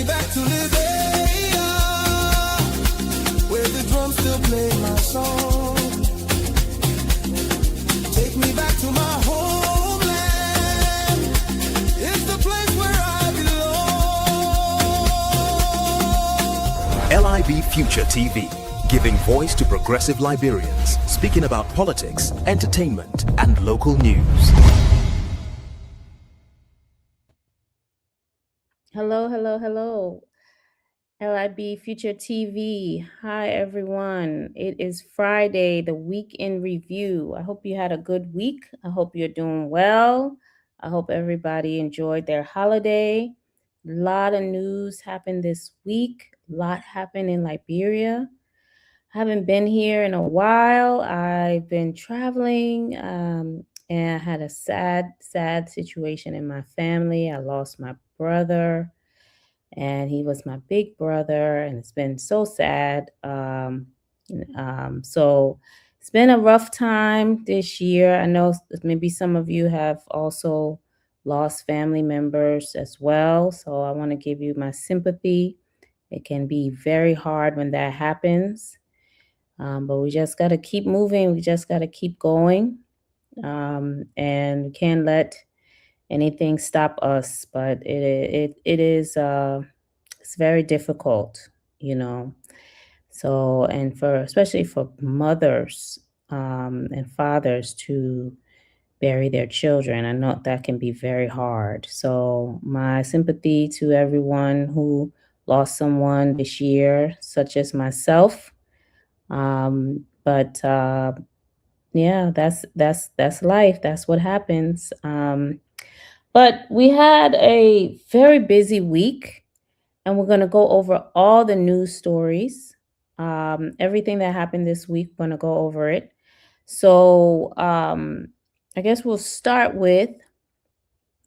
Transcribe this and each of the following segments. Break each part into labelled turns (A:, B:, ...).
A: me back to Liberia, where the drums still play my song. Take me back to my homeland. It's the place where I belong.
B: LIB Future TV, giving voice to progressive Liberians, speaking about politics, entertainment, and local news.
C: Hello, hello, hello. LIB Future TV. Hi, everyone. It is Friday, the week in review. I hope you had a good week. I hope you're doing well. I hope everybody enjoyed their holiday. A lot of news happened this week. A lot happened in Liberia. I haven't been here in a while. I've been traveling, and I had a sad situation in my family. I lost my brother, and he was my big brother, and it's been so sad. So it's been a rough time this year. I know maybe some of you have also lost family members as well. So I want to give you my sympathy. It can be very hard when that happens. But we just got to keep moving. We just got to keep going. And we can't let anything stop us. But it is it's very difficult, you know. So, and especially for mothers and fathers to bury their children, I know that can be very hard. So my sympathy to everyone who lost someone this year, such as myself. Yeah, that's life. That's what happens. But we had a very busy week, and we're going to go over all the news stories. Everything that happened this week, we're going to go over it. So I guess we'll start with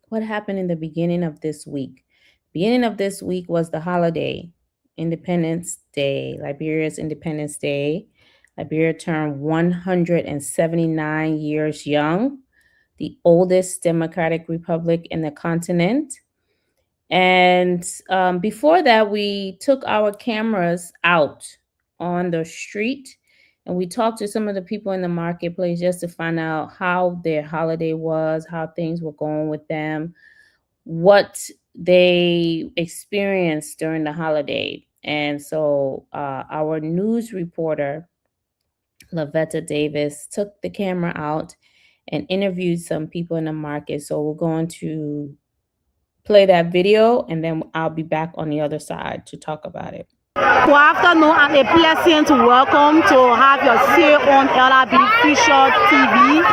C: what happened in the beginning of this week. Beginning of this week was the holiday, Independence Day, Liberia's Independence Day. Liberia turned 179 years young, the oldest democratic republic in the continent. And before that, we took our cameras out on the street and we talked to some of the people in the marketplace just to find out how their holiday was, how things were going with them, what they experienced during the holiday. And so our news reporter, Lavetta Davis, took the camera out and interviewed some people in the market. So we're going to play that video, and then I'll be back on the other side to talk about it.
D: Good afternoon, and a pleasant welcome to have your say on LIB Future TV.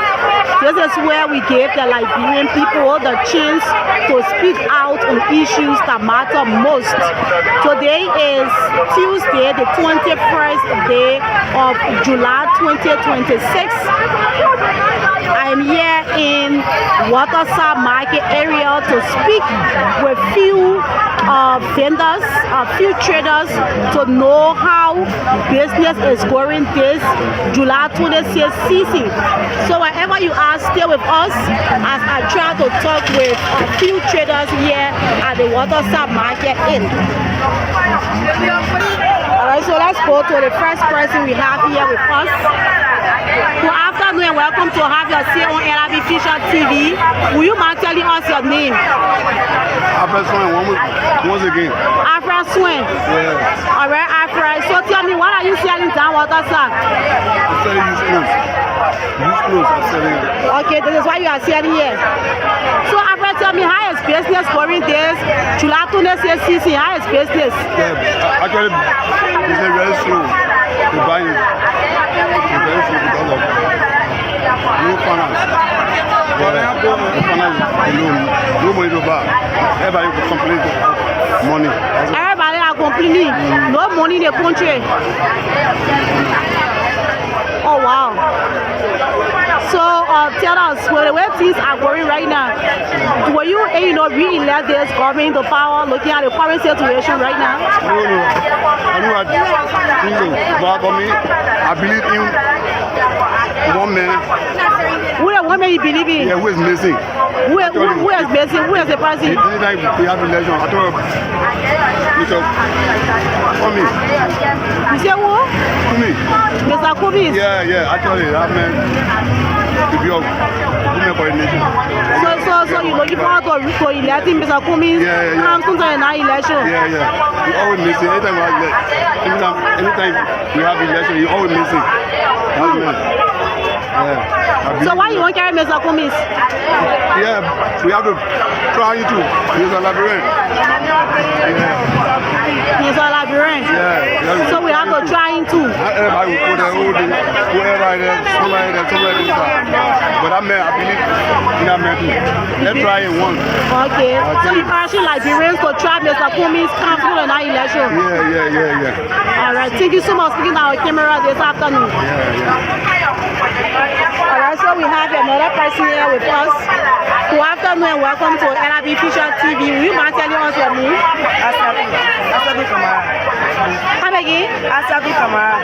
D: This is where we give the Liberian people the chance to speak out on issues that matter most. Today is Tuesday, the 21st day of July 2026. I'm here in Waterside Market area to speak with few vendors, few traders, to know how business is going this July 26th season. So wherever you are, stay with us as I try to talk with a few traders here at the Waterside Market Inn. Alright, so let's go to the first person we have here with us. Good afternoon and welcome to have your say on LIB Future TV. Will you mind telling us your name?
E: Afra Swen, once again.
D: Afra Swen?
E: Yeah.
D: Alright, Afra. So tell me, what are you selling down Waterside?
E: I'm selling used clothes. Used clothes, I'm selling.
D: Okay, this is why you are selling here. So Afra, tell me, how is business going this July 26th season? How is business?
E: Yeah, actually, business is very slow. The buying is very slow because of no finance. No money to buy. Everybody will complain about money.
D: Everybody are complaining. No money in the country. Oh wow. So tell us, well, the way things are going right now, were you re-elect this government to power looking at the current situation right now?
E: No. I know I believe in one man.
D: Who the one man you believe in?
E: Yeah, who is missing?
D: Who is missing? Who is the person?
E: This time we have election. I told Mr. Kumi.
D: You say who?
E: Kumi.
D: Mr. Kubi.
E: Yeah. Actually, that man to be a woman for the nation.
D: So you looking forward to electing Mr. Kumi?
E: Yeah.
D: Comes to the election.
E: Yeah. He always missing. Anytime we have election, he always missing. That man. Yeah.
D: So why you won't carry Mr. Kumi?
E: Yeah, we have to try to. He's a labyrinth.
D: He's a labyrinth.
E: Yeah.
D: So we have to try him too.
E: Everybody will put their own thing, whoever there, somebody there. But that man, I believe in that man too. Let's try it once.
D: Okay. So you actually Liberians to try Mr. Kumi's council in that election.
E: Yeah.
D: All right. Thank you so much for speaking to our camera this afternoon. All right. So we have another person here with us. Good afternoon and welcome to LIB Future TV. Will you mind telling us your name?
F: Asadu Kamara.
D: Come again?
F: Asadu Kamara.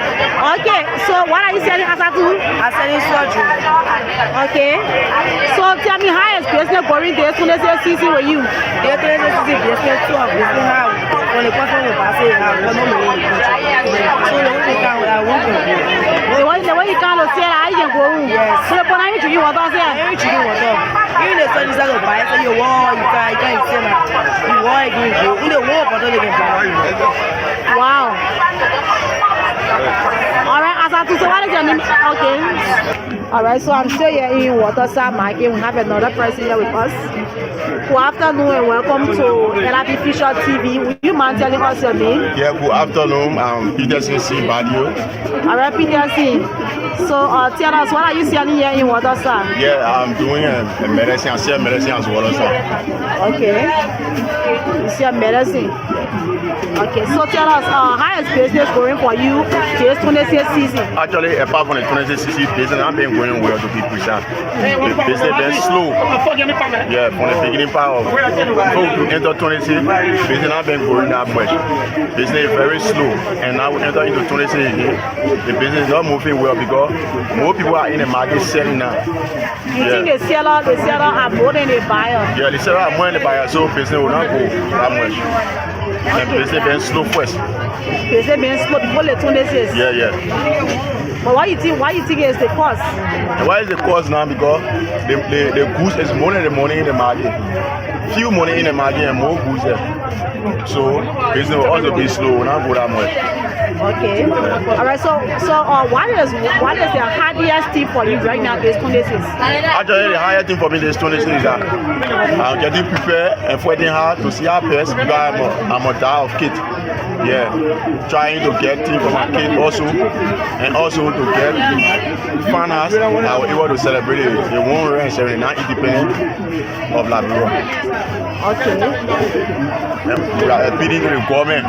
D: Okay. So what are you selling, Asadu?
F: I'm selling surgery.
D: Okay. So tell me how is business going this season with you?
F: They tell us this is business too. Business how when the person will pass it, I'm going to make it. So the only thing I want to do.
D: The way you can't say I can go.
F: Yes.
D: So the point I'm you what I say.
F: Every chicken was up. Even the sun is out of buy, so you want, you can't say that. You want again, you in the war, but don't again.
D: Wow. All right, Asatu, so what is your name? Okay. All right, so I'm still here in Waterside Market. We have another person here with us. Good afternoon and welcome to LIB Future TV. Will you mind telling us your name?
E: Yeah, good afternoon. I'm Peterson C. Badio.
D: All right, Peterson. So tell us, what are you selling here in Waterside?
E: Yeah, I'm doing a medicine. I sell medicine as well, sir.
D: Okay. You sell medicine. Okay, so tell us, how is business going for you this 26th season?
E: Actually, apart from the 26 cc business, I've been going well to be precise. The business been slow. Yeah, from the beginning part of before we enter 26, business not been going that much. Business is very slow, and now we enter into 26 again. The business is not moving well because more people are in the market selling now.
D: You think the seller are more than the buyer?
E: Yeah, the seller are more than the buyer, so business will not go that much. And business been slow first.
D: Business been slow before the 26.
E: Yeah.
D: But why you think is the cost?
E: And why is the cost now? Because the goods is more than the money in the market. Few money in the market and more goods there. So business will also be slow, not go that much.
D: Okay. All right. So what is the hardest thing for you right now? This 26.
E: Actually, the hardest thing for me this 26 is that I'm getting prepared and fighting hard to see our best because I'm a dad of kid. Yeah, trying to get things for my kid also, and also to get finance. I was able to celebrate the 179 independence of Liberia.
D: Okay.
E: And we are appealing to the government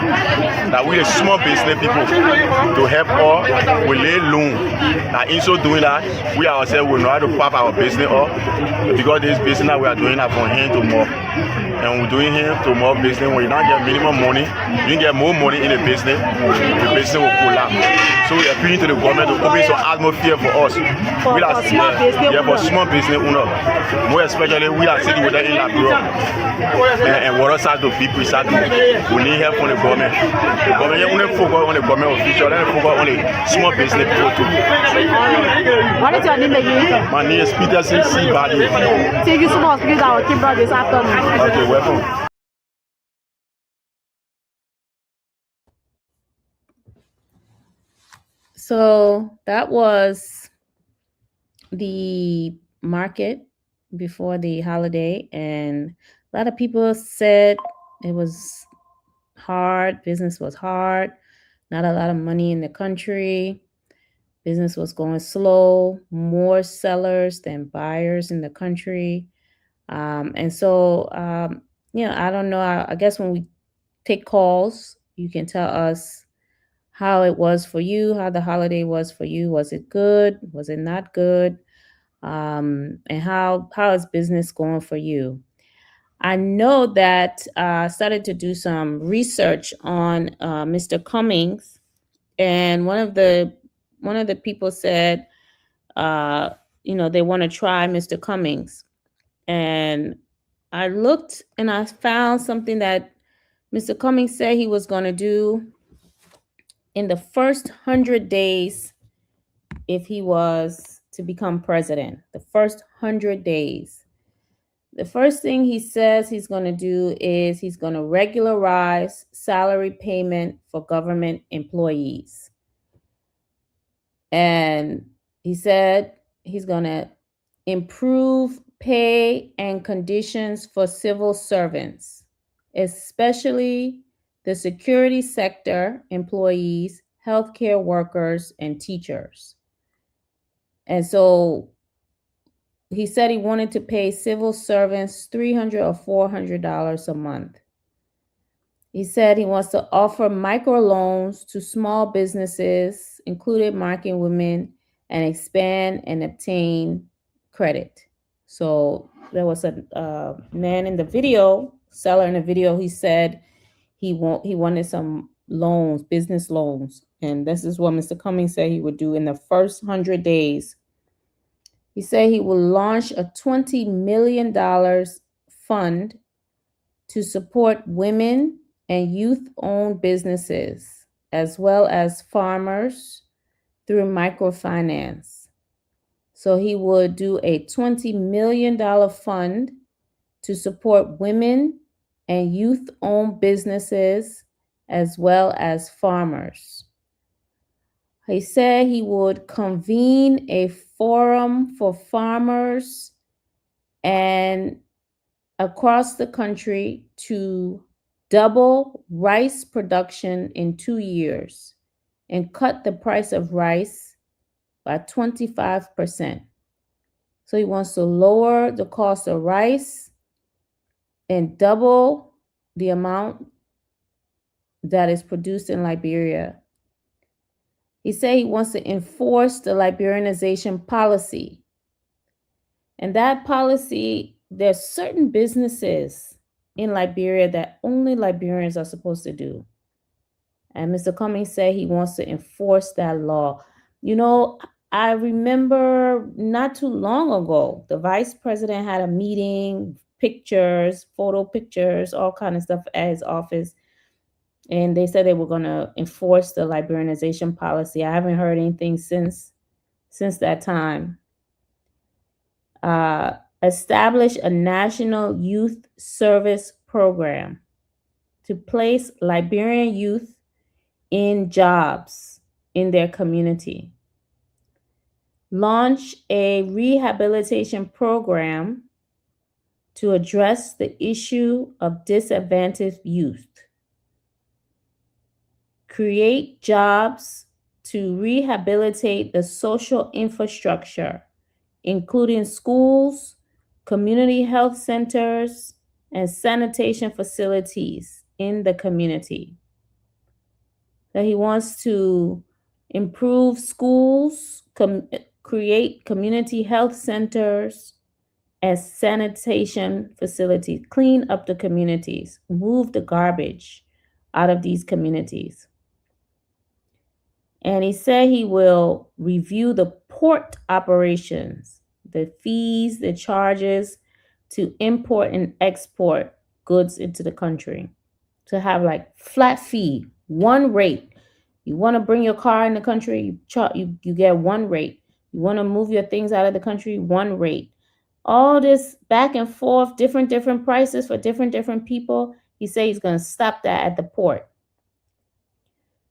E: that we the small business people to help all we lay loan. And in so doing that, we ourselves will know how to pop our business up because this business that we are doing are from hand to mouth. And we're doing hand to mouth business. When you don't get minimum money, you get more money in the business will collapse. So we are appealing to the government to open some atmosphere for us.
D: For
E: small business owner. More especially we are sitting with them in Liberia. And what else has to be precise? We need help from the government. The government only focus on the government official, then focus on the small business people too.
D: What is your name again?
E: My name is Peterson C. Badi.
D: Thank you so much for being our Kimber this afternoon.
E: Okay, welcome.
C: So that was the market before the holiday, and a lot of people said it was hard. Business was hard. Not a lot of money in the country. Business was going slow. More sellers than buyers in the country. And so, I don't know. I guess when we take calls, you can tell us how it was for you, how the holiday was for you. Was it good? Was it not good? And how is business going for you? I know that I started to do some research on Mr. Cummings, and one of the people said uh, they want to try Mr. Cummings. And I looked and I found something that Mr. Cummings said he was going to do in the first 100 days if he was to become president. The first 100 days. The first thing he says he's going to do is he's going to regularize salary payment for government employees. And he said he's going to improve pay and conditions for civil servants, especially the security sector employees, healthcare workers, and teachers. And so he said he wanted to pay civil servants $300 or $400 a month. He said he wants to offer microloans to small businesses, including marketing women, and expand and obtain credit. So there was a man in the video, seller in the video. He said he wanted some loans, business loans, and this is what Mr. Cummings said he would do in the first 100 days. He said he will launch a $20 million fund to support women and youth-owned businesses, as well as farmers through microfinance. So he would do a $20 million fund to support women and youth-owned businesses, as well as farmers. He said he would convene a forum for farmers and across the country to double rice production in 2 years and cut the price of rice by 25%. So he wants to lower the cost of rice and double the amount that is produced in Liberia. He said he wants to enforce the Liberianization policy. And that policy, there's certain businesses in Liberia that only Liberians are supposed to do. And Mr. Cummings said he wants to enforce that law. I remember not too long ago, the vice president had a meeting, pictures, photo pictures, all kind of stuff at his office. And they said they were going to enforce the Liberianization policy. I haven't heard anything since that time. Establish a national youth service program to place Liberian youth in jobs in their community. Launch a rehabilitation program to address the issue of disadvantaged youth. Create jobs to rehabilitate the social infrastructure, including schools, community health centers, and sanitation facilities in the community. That he wants to improve schools, create community health centers and sanitation facilities, clean up the communities, move the garbage out of these communities. And he said he will review the port operations, the fees, the charges to import and export goods into the country, to have like flat fee, one rate. You want to bring your car in the country, you get one rate. You want to move your things out of the country, one rate. All this back and forth, different prices for different people. He said he's going to stop that at the port.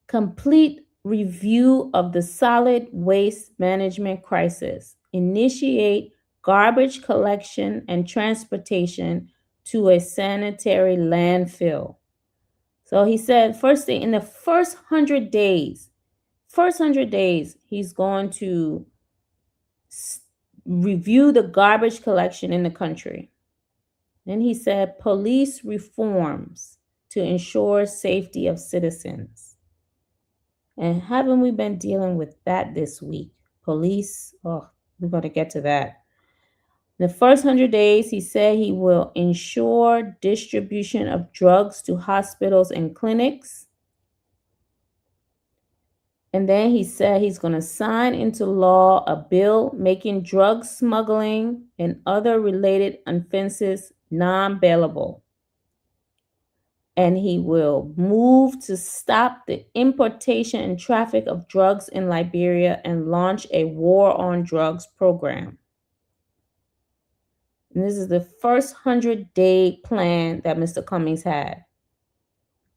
C: Complete review of the solid waste management crisis. Initiate garbage collection and transportation to a sanitary landfill. So he said, first thing, in the first 100 days, he's going to review the garbage collection in the country. Then he said, police reforms to ensure safety of citizens. And haven't we been dealing with that this week? Police, we're going to get to that. The first 100 days, he said he will ensure distribution of drugs to hospitals and clinics. And then he said he's going to sign into law a bill making drug smuggling and other related offenses non bailable. And he will move to stop the importation and traffic of drugs in Liberia and launch a war on drugs program. And this is the first 100-day plan that Mr. Cummings had.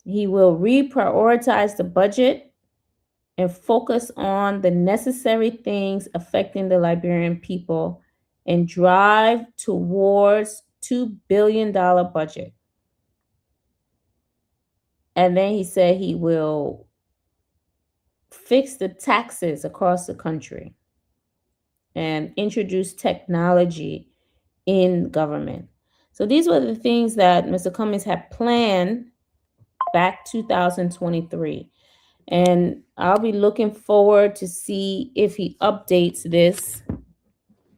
C: He will reprioritize the budget and focus on the necessary things affecting the Liberian people and drive towards $2 billion budget. And then he said he will fix the taxes across the country and introduce technology in government. So these were the things that Mr. Cummings had planned back 2023. And I'll be looking forward to see if he updates this,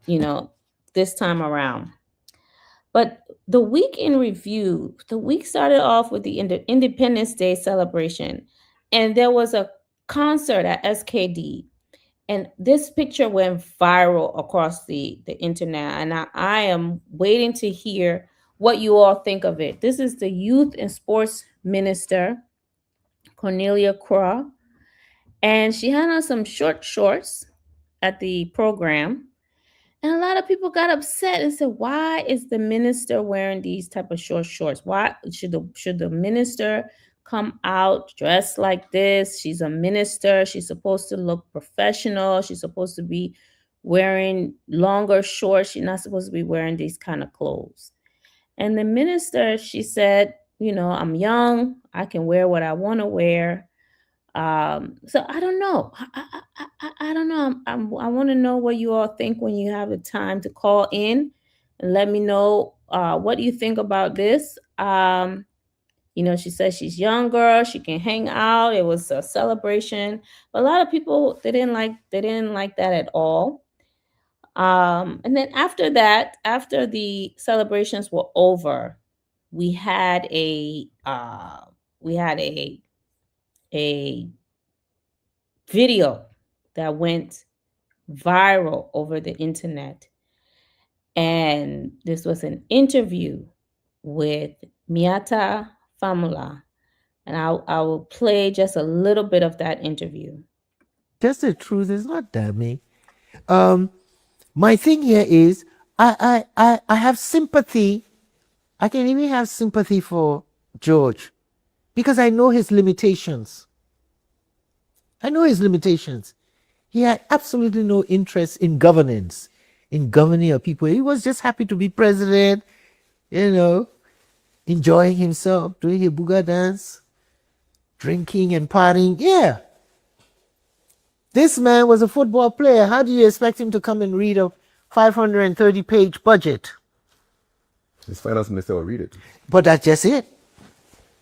C: this time around. But the week in review, the week started off with the Independence Day celebration, and there was a concert at SKD. And this picture went viral across the internet, and I am waiting to hear what you all think of it. This is the Youth and Sports Minister, Cornelia Craw, and she had on some short shorts at the program. And a lot of people got upset and said, why is the minister wearing these type of short shorts? Why should the minister come out dressed like this? She's a minister. She's supposed to look professional. She's supposed to be wearing longer shorts. She's not supposed to be wearing these kind of clothes. And the minister, she said, I'm young. I can wear what I want to wear. So I don't know. I don't know. I want to know what you all think when you have the time to call in and let me know what you think about this. She says she's younger, she can hang out. It was a celebration, but a lot of people they didn't like that at all. And then after that, after the celebrations were over, we had a video that went viral over the internet. And this was an interview with Miata Famula. And I will play just a little bit of that interview.
G: Just the truth is not damning. My thing here is I have sympathy. I can even have sympathy for George because I know his limitations. He had absolutely no interest in governance, in governing a people. He was just happy to be president, enjoying himself, doing a booga dance, drinking and partying. Yeah. This man was a football player. How do you expect him to come and read a 530-page budget?
H: His finance minister will read it.
G: But that's just it.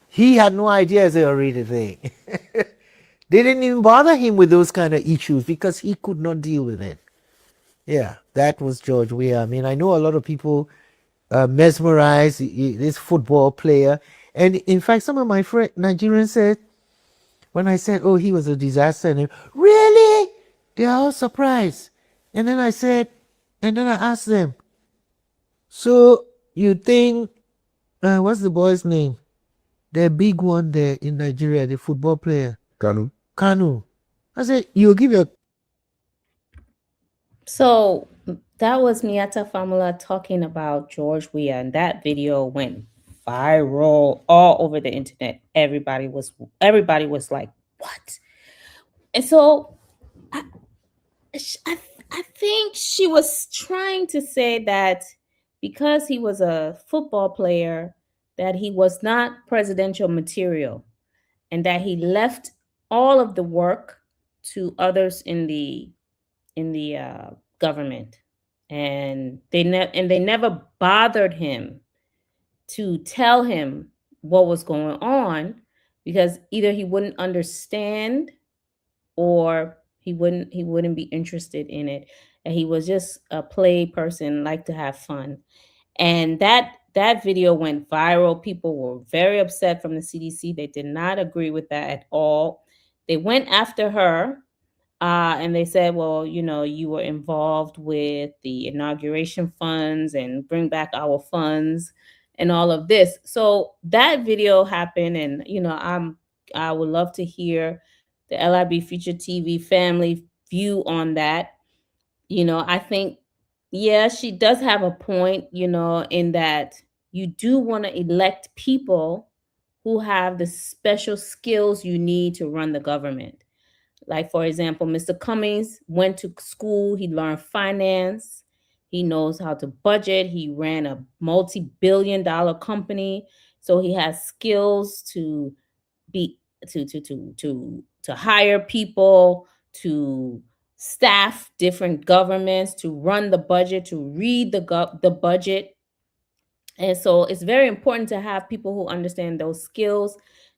G: He had no idea they would read a thing. They didn't even bother him with those kind of issues because he could not deal with it. Yeah, that was George Weah. I mean, I know a lot of people mesmerized this football player. And in fact, some of my Nigerians said, when I said, oh, he was a disaster, and really? They are all surprised. And then I asked them, so you think, what's the boy's name? The big one there in Nigeria, the football player. Kanu. I said, you'll give your...
C: So that was Miata Famula talking about George Weah, and that video went viral all over the internet. Everybody was like, what? And so I think she was trying to say that because he was a football player, that he was not presidential material, and that he left all of the work to others in the government, and they never bothered him to tell him what was going on, because either he wouldn't understand or he wouldn't be interested in it. And he was just a play person, liked to have fun. And that video went viral. People were very upset from the CDC. They did not agree with that at all. They went after her, and they said, well, you were involved with the inauguration funds and bring back our funds and all of this. So that video happened, and I would love to hear the LIB Future TV family view on that. I think, yeah, she does have a point, in that you do want to elect people who have the special skills you need to run the government. Like, for example, Mr. Cummings went to school, he learned finance, he knows how to budget, he ran a multi-billion-dollar company, so he has skills to be to hire people, to staff different governments, to run the budget, to read the budget. And so it's very important to have people who understand those skills.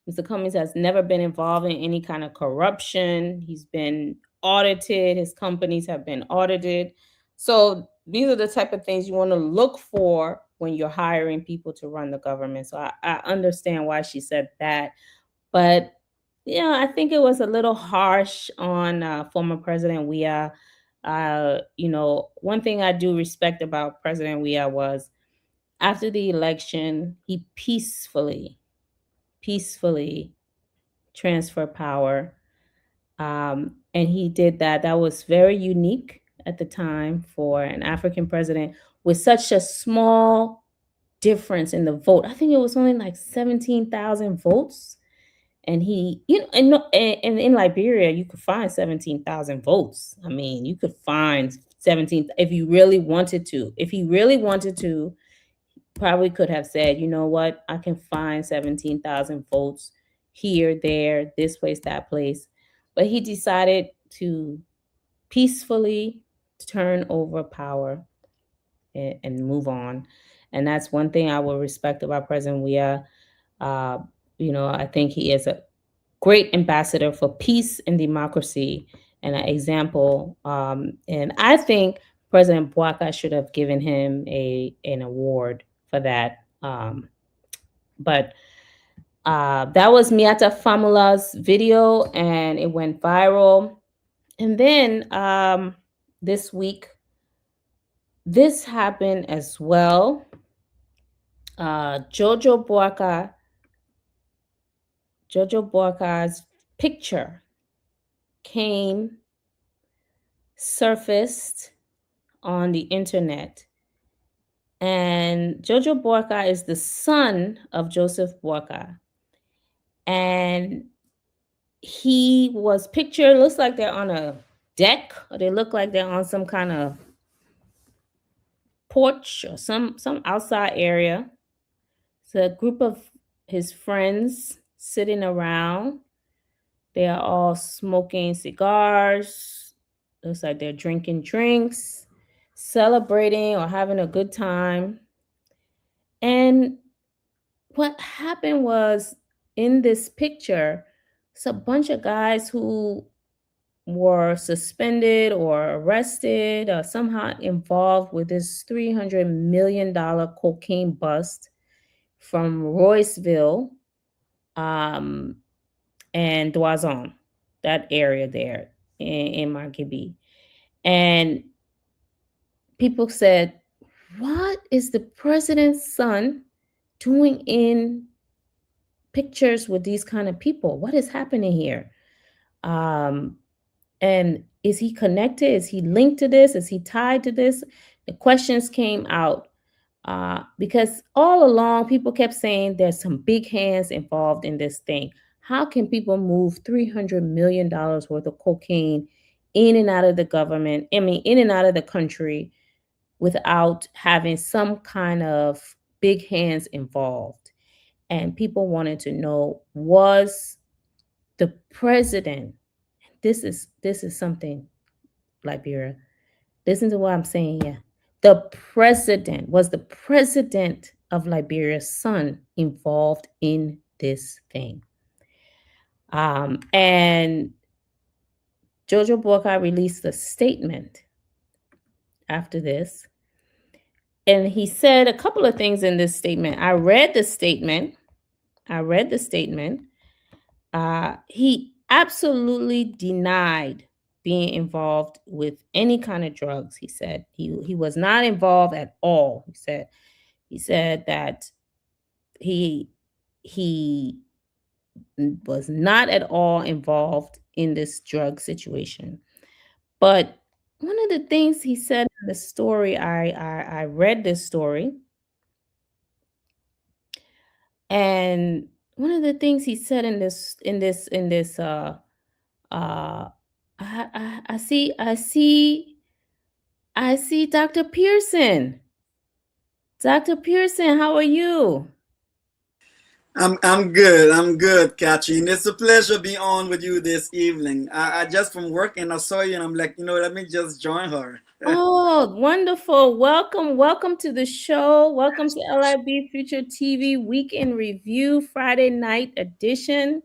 C: Mr. Cummings has never been involved in any kind of corruption. He's been audited. His companies have been audited. So these are the type of things you want to look for when you're hiring people to run the government. So I understand why she said that. But, I think it was a little harsh on former President Weah. One thing I do respect about President Weah was after the election, he peacefully transferred power. And he did that. That was very unique at the time for an African president with such a small difference in the vote. I think it was only like 17,000 votes. And he, and in Liberia, you could find 17,000 votes. I mean, you could find 17 if you really wanted to. If he really wanted to, probably could have said, you know what, I can find 17,000 votes here, there, this place, that place. But he decided to peacefully turn over power and move on. And that's one thing I will respect about President Weah. I think he is a great ambassador for peace and democracy and an example. And I think President Bouaka should have given him an award for that. But that was Miata Famula's video, and it went viral. And then this week, this happened as well. Jojo Bouaka's picture surfaced on the internet. And Jojo Bouaka is the son of Joseph Bouaka. And he was pictured, looks like they're on a deck, or they look like they're on some kind of porch or some outside area. It's a group of his friends sitting around. They are all smoking cigars. Looks like they're drinking drinks, celebrating or having a good time. And what happened was, in this picture, it's a bunch of guys who were suspended or arrested or somehow involved with this $300 million cocaine bust from Royceville and Doison, that area there in Margibi. And people said, what is the president's son doing in pictures with these kind of people? What is happening here? And is he connected? Is he linked to this? Is he tied to this? The questions came out because all along people kept saying there's some big hands involved in this thing. How can people move $300 million worth of cocaine in and out of the government, in and out of the country, without having some kind of big hands involved? And people wanted to know, was the president, this is something, Liberia, listen to what I'm saying here. Was the president of Liberia's son involved in this thing? And Jojo Bouaka released a statement after this. And he said a couple of things in this statement. I read the statement. absolutely denied being involved with any kind of drugs. He said he was not involved at all. He said that he he was not at all involved in this drug situation. But one of the things he said in the story, I read this story, and one of the things he said uh I see Dr. Pearson. Dr. Pearson, how are you?
I: I'm good. I'm good, Katrin. It's a pleasure being on with you this evening. I just from work and I saw you and I'm like, let me just join her.
C: Oh, wonderful. Welcome to the show. Welcome to LIB Future TV Weekend Review Friday night edition.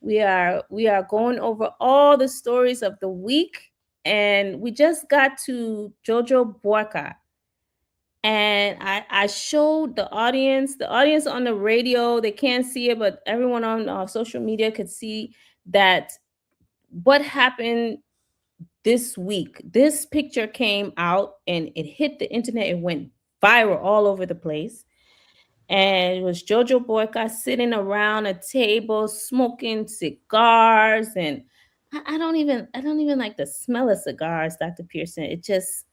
C: We are going over all the stories of the week, and we just got to Jojo Boycott. And I showed the audience on the radio, they can't see it, but everyone on social media could see that what happened this week. This picture came out and it hit the internet. It went viral all over the place. And it was Jojo Boyka sitting around a table smoking cigars. And I don't even like the smell of cigars, Dr. Pearson. It just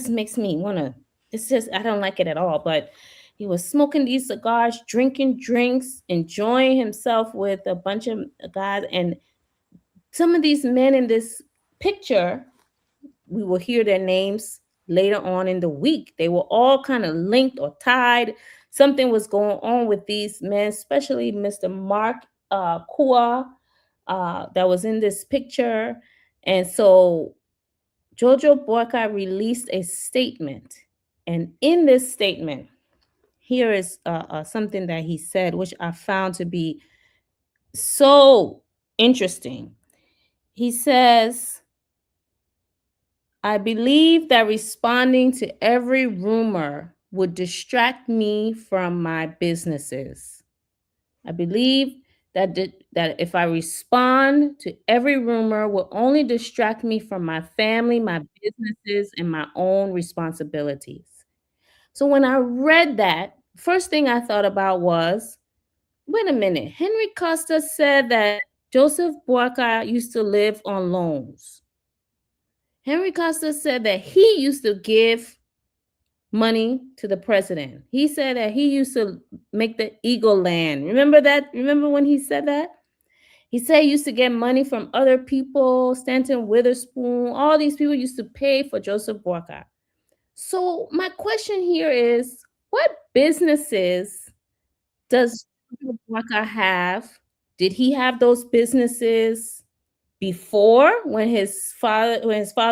C: makes me wanna. It's just I don't like it at all. But he was smoking these cigars, drinking drinks, enjoying himself with a bunch of guys. And some of these men in this picture, we will hear their names later on in the week. They were all kind of linked or tied. Something was going on with these men, especially Mr. Mark Kua, that was in this picture. And so Jojo Boyka released a statement. And in this statement, here is something that he said, which I found to be so interesting. He says, I believe that responding to every rumor would distract me from my businesses. I believe that if I respond to every rumor will only distract me from my family, my businesses, and my own responsibilities. So when I read that, first thing I thought about was, wait a minute, Henry Costa said that Joseph Boyka used to live on loans. Henry Costa said that he used to give money to the president. He said that he used to make the Eagle land. Remember that? Remember when he said that? He said he used to get money from other people, Stanton Witherspoon. All these people used to pay for Joseph Boyka. So my question here is, what businesses does Joseph Boyka have? Did he have those businesses before, when his father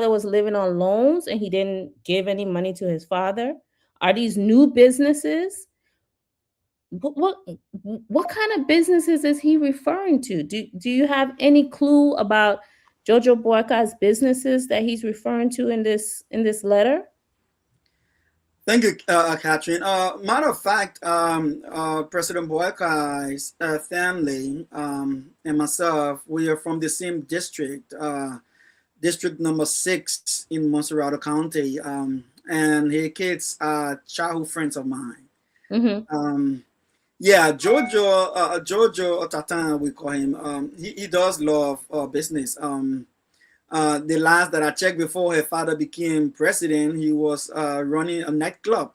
C: was living on loans and he didn't give any money to his father? Are these new businesses? What kind of businesses is he referring to? Do you have any clue about Jojo Boyka's businesses that he's referring to in this letter?
I: Thank you, Katrin. Matter of fact, President Boyka's family and myself, we are from the same district, district number 6 in Monserrado County, and his kids are childhood friends of mine.
C: Mm-hmm.
I: Yeah, Jojo Tatan, we call him. He does love business. The last that I checked before her father became president, he was running a nightclub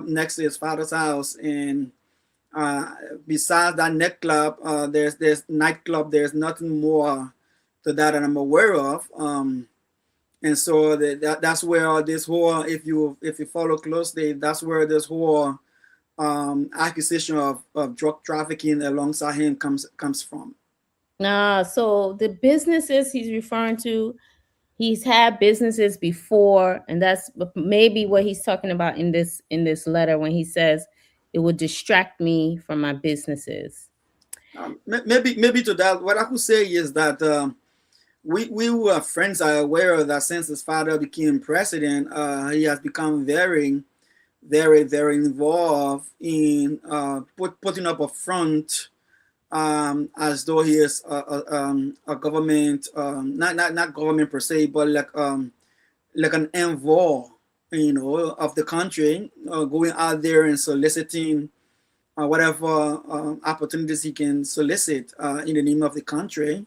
I: next to his father's house. And besides that nightclub, there's nightclub. There's nothing more to that I'm aware of. And so that's where this whole, if you follow closely, that's where this whole accusation of drug trafficking alongside him comes from.
C: So the businesses he's referring to, he's had businesses before, and that's maybe what he's talking about in this letter when he says it would distract me from my businesses.
I: Maybe to that, what I could say is that we who are friends are aware that since his father became president, he has become very, very, very involved in putting up a front as though he is a government, not government per se, but like an envoy, of the country, going out there and soliciting whatever opportunities he can solicit in the name of the country.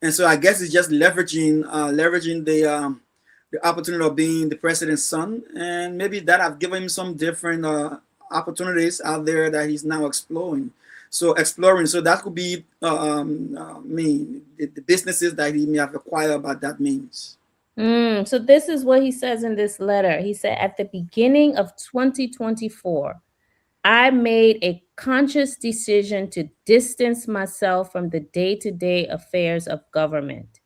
I: And so I guess it's just leveraging the opportunity of being the president's son, and maybe that have given him some different opportunities out there that he's now exploring. So that could be the businesses that he may have acquired by that means.
C: So this is what he says in this letter. He said, at the beginning of 2024, I made a conscious decision to distance myself from the day-to-day affairs of government.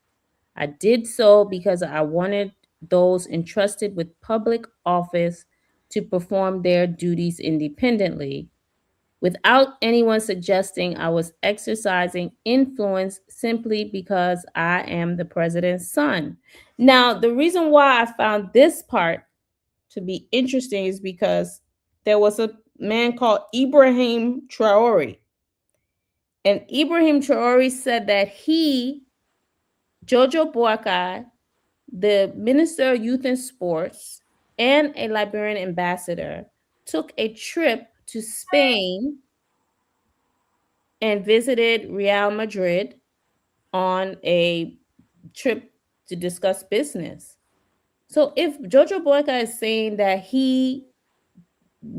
C: I did so because I wanted those entrusted with public office to perform their duties independently, without anyone suggesting I was exercising influence simply because I am the president's son. Now, the reason why I found this part to be interesting is because there was a man called Ibrahim Traore. And Ibrahim Traore said that Jojo Boakai, the Minister of Youth and Sports, and a Liberian ambassador took a trip to Spain and visited Real Madrid on a trip to discuss business. So if Jojo Boyka is saying that he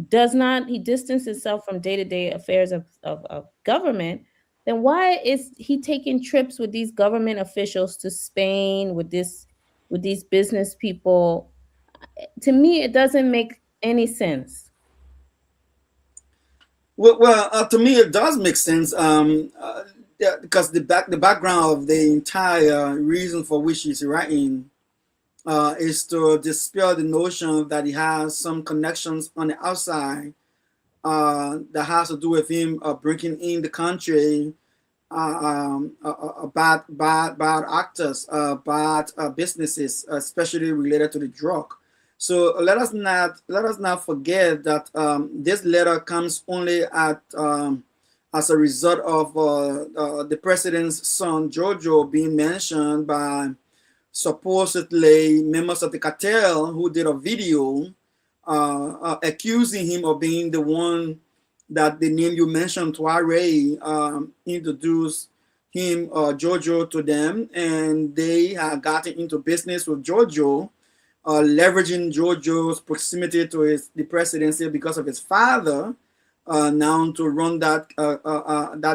C: distanced himself from day-to-day affairs of government, then why is he taking trips with these government officials to Spain with these business people? To me, it doesn't make any sense.
I: Well, to me, it does make sense. Yeah, because the background of the entire reason for which he's writing is to dispel the notion that he has some connections on the outside that has to do with him bringing in the country bad actors, bad businesses, especially related to the drug. So let us not forget that this letter comes only as a result of the president's son Jojo being mentioned by supposedly members of the cartel who did a video accusing him of being the one that the name you mentioned, Tuare, introduced him, Jojo, to them, and they had gotten into business with Jojo, leveraging Jojo's proximity to the presidency because of his father, now to run that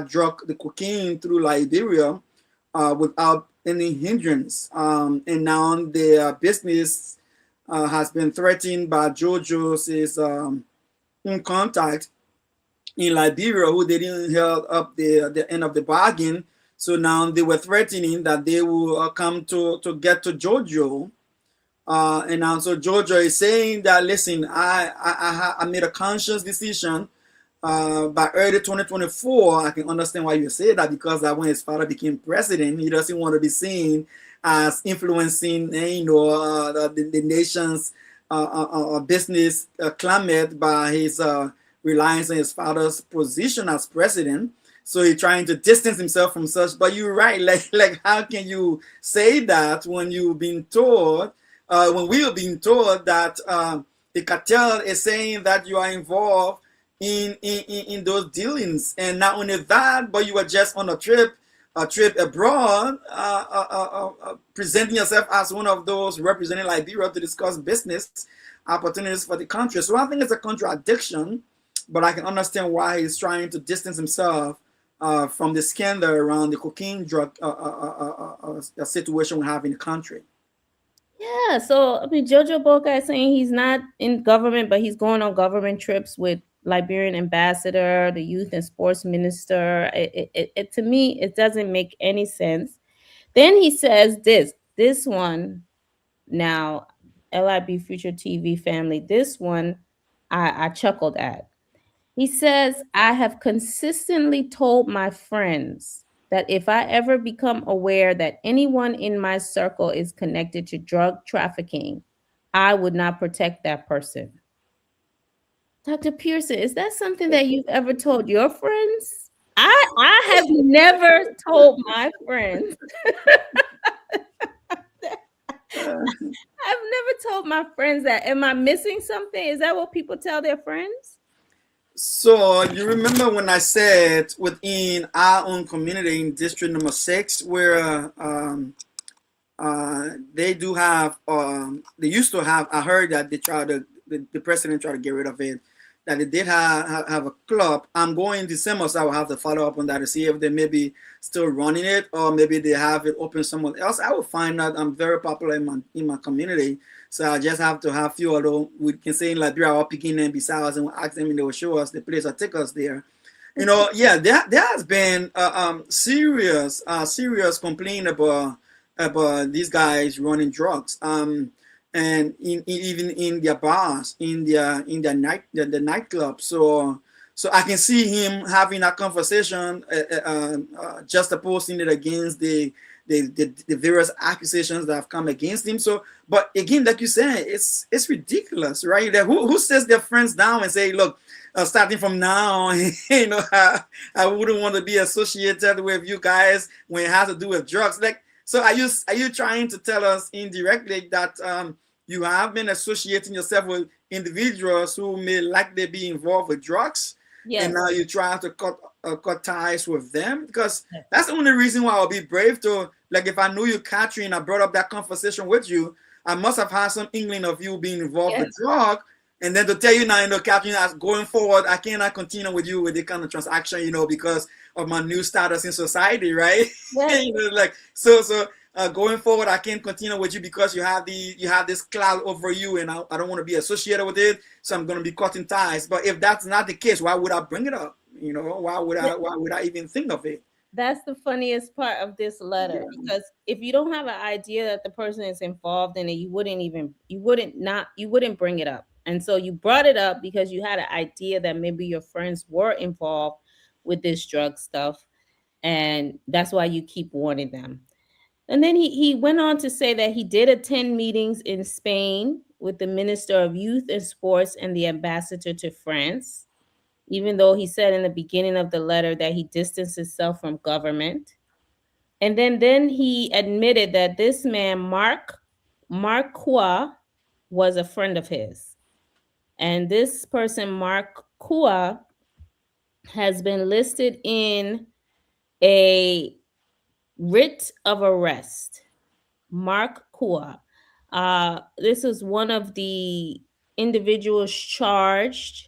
I: drug, the cocaine, through Liberia without any hindrance. And now their business has been threatened by Jojo's in contact in Liberia, who they didn't held up the end of the bargain. So now they were threatening that they will come to get to Jojo. And now so Jojo is saying that, listen, I made a conscious decision by early 2024. I can understand why you say that, because that when his father became president, he doesn't want to be seen as influencing, the nation's business climate by his reliance on his father's position as president. So he's trying to distance himself from such. But you're right, like how can you say that when you've been told, when we have been told that the cartel is saying that you are involved in those dealings, and not only that, but you were just on a trip abroad, presenting yourself as one of those representing Liberia to discuss business opportunities for the country. So I think it's a contradiction, but I can understand why he's trying to distance himself from the scandal around the cocaine drug situation we have in the country.
C: Yeah, so I mean, Jojo Boca is saying he's not in government, but he's going on government trips with Liberian ambassador, the youth and sports minister. It to me, it doesn't make any sense. Then he says this one now, LIB Future TV family, this one I chuckled at. He says, I have consistently told my friends that if I ever become aware that anyone in my circle is connected to drug trafficking, I would not protect that person. Dr. Pearson, is that something that you've ever told your friends? I have never told my friends. I've never told my friends that. Am I missing something? Is that what people tell their friends?
I: So you remember when I said within our own community in District Number 6, where they do have, they used to have. I heard that they tried to, the president tried to get rid of it. That they did have a club. I'm going December, so I will have to follow up on that to see if they maybe still running it, or maybe they have it open somewhere else. I will find out. I'm very popular in my community, so I just have to have few. Although we can say in Liberia, or picking them beside us and we'll ask them, and they will show us the place or take us there. You know, yeah, there has been serious complaint about these guys running drugs. And even in their bars, in their the nightclub. So I can see him having a conversation, just opposing it against the various accusations that have come against him. So, but again, like you said, it's ridiculous, right? That who sets their friends down and say, look, starting from now, you know, I wouldn't want to be associated with you guys when it has to do with drugs. Like, so are you trying to tell us indirectly that you have been associating yourself with individuals who may likely be involved with drugs,
C: Yes.
I: and now you try to cut ties with them? Because that's the only reason why I'll be brave to, like, if I knew you, Catherine, I brought up that conversation with you, I must have had some inkling of you being involved with drug. And then to tell you now, you know, Catherine, as going forward, I cannot continue with you with the kind of transaction, you know, because of my new status in society, right?
C: Yes.
I: You know, like so going forward, I can't continue with you because you have this cloud over you, and I don't want to be associated with it, so I'm going to be cutting ties. But if that's not the case, why would I bring it up? You know, why would I even think of it?
C: That's the funniest part of this letter, because if you don't have an idea that the person is involved in it, you wouldn't bring it up. And so you brought it up because you had an idea that maybe your friends were involved with this drug stuff, and that's why you keep warning them. And then he went on to say that he did attend meetings in Spain with the Minister of Youth and Sports and the ambassador to France, even though he said in the beginning of the letter that he distanced himself from government. And then he admitted that this man, Mark Kua, was a friend of his. And this person, Mark Kua, has been listed in a writ of arrest. Mark Kua. This is one of the individuals charged,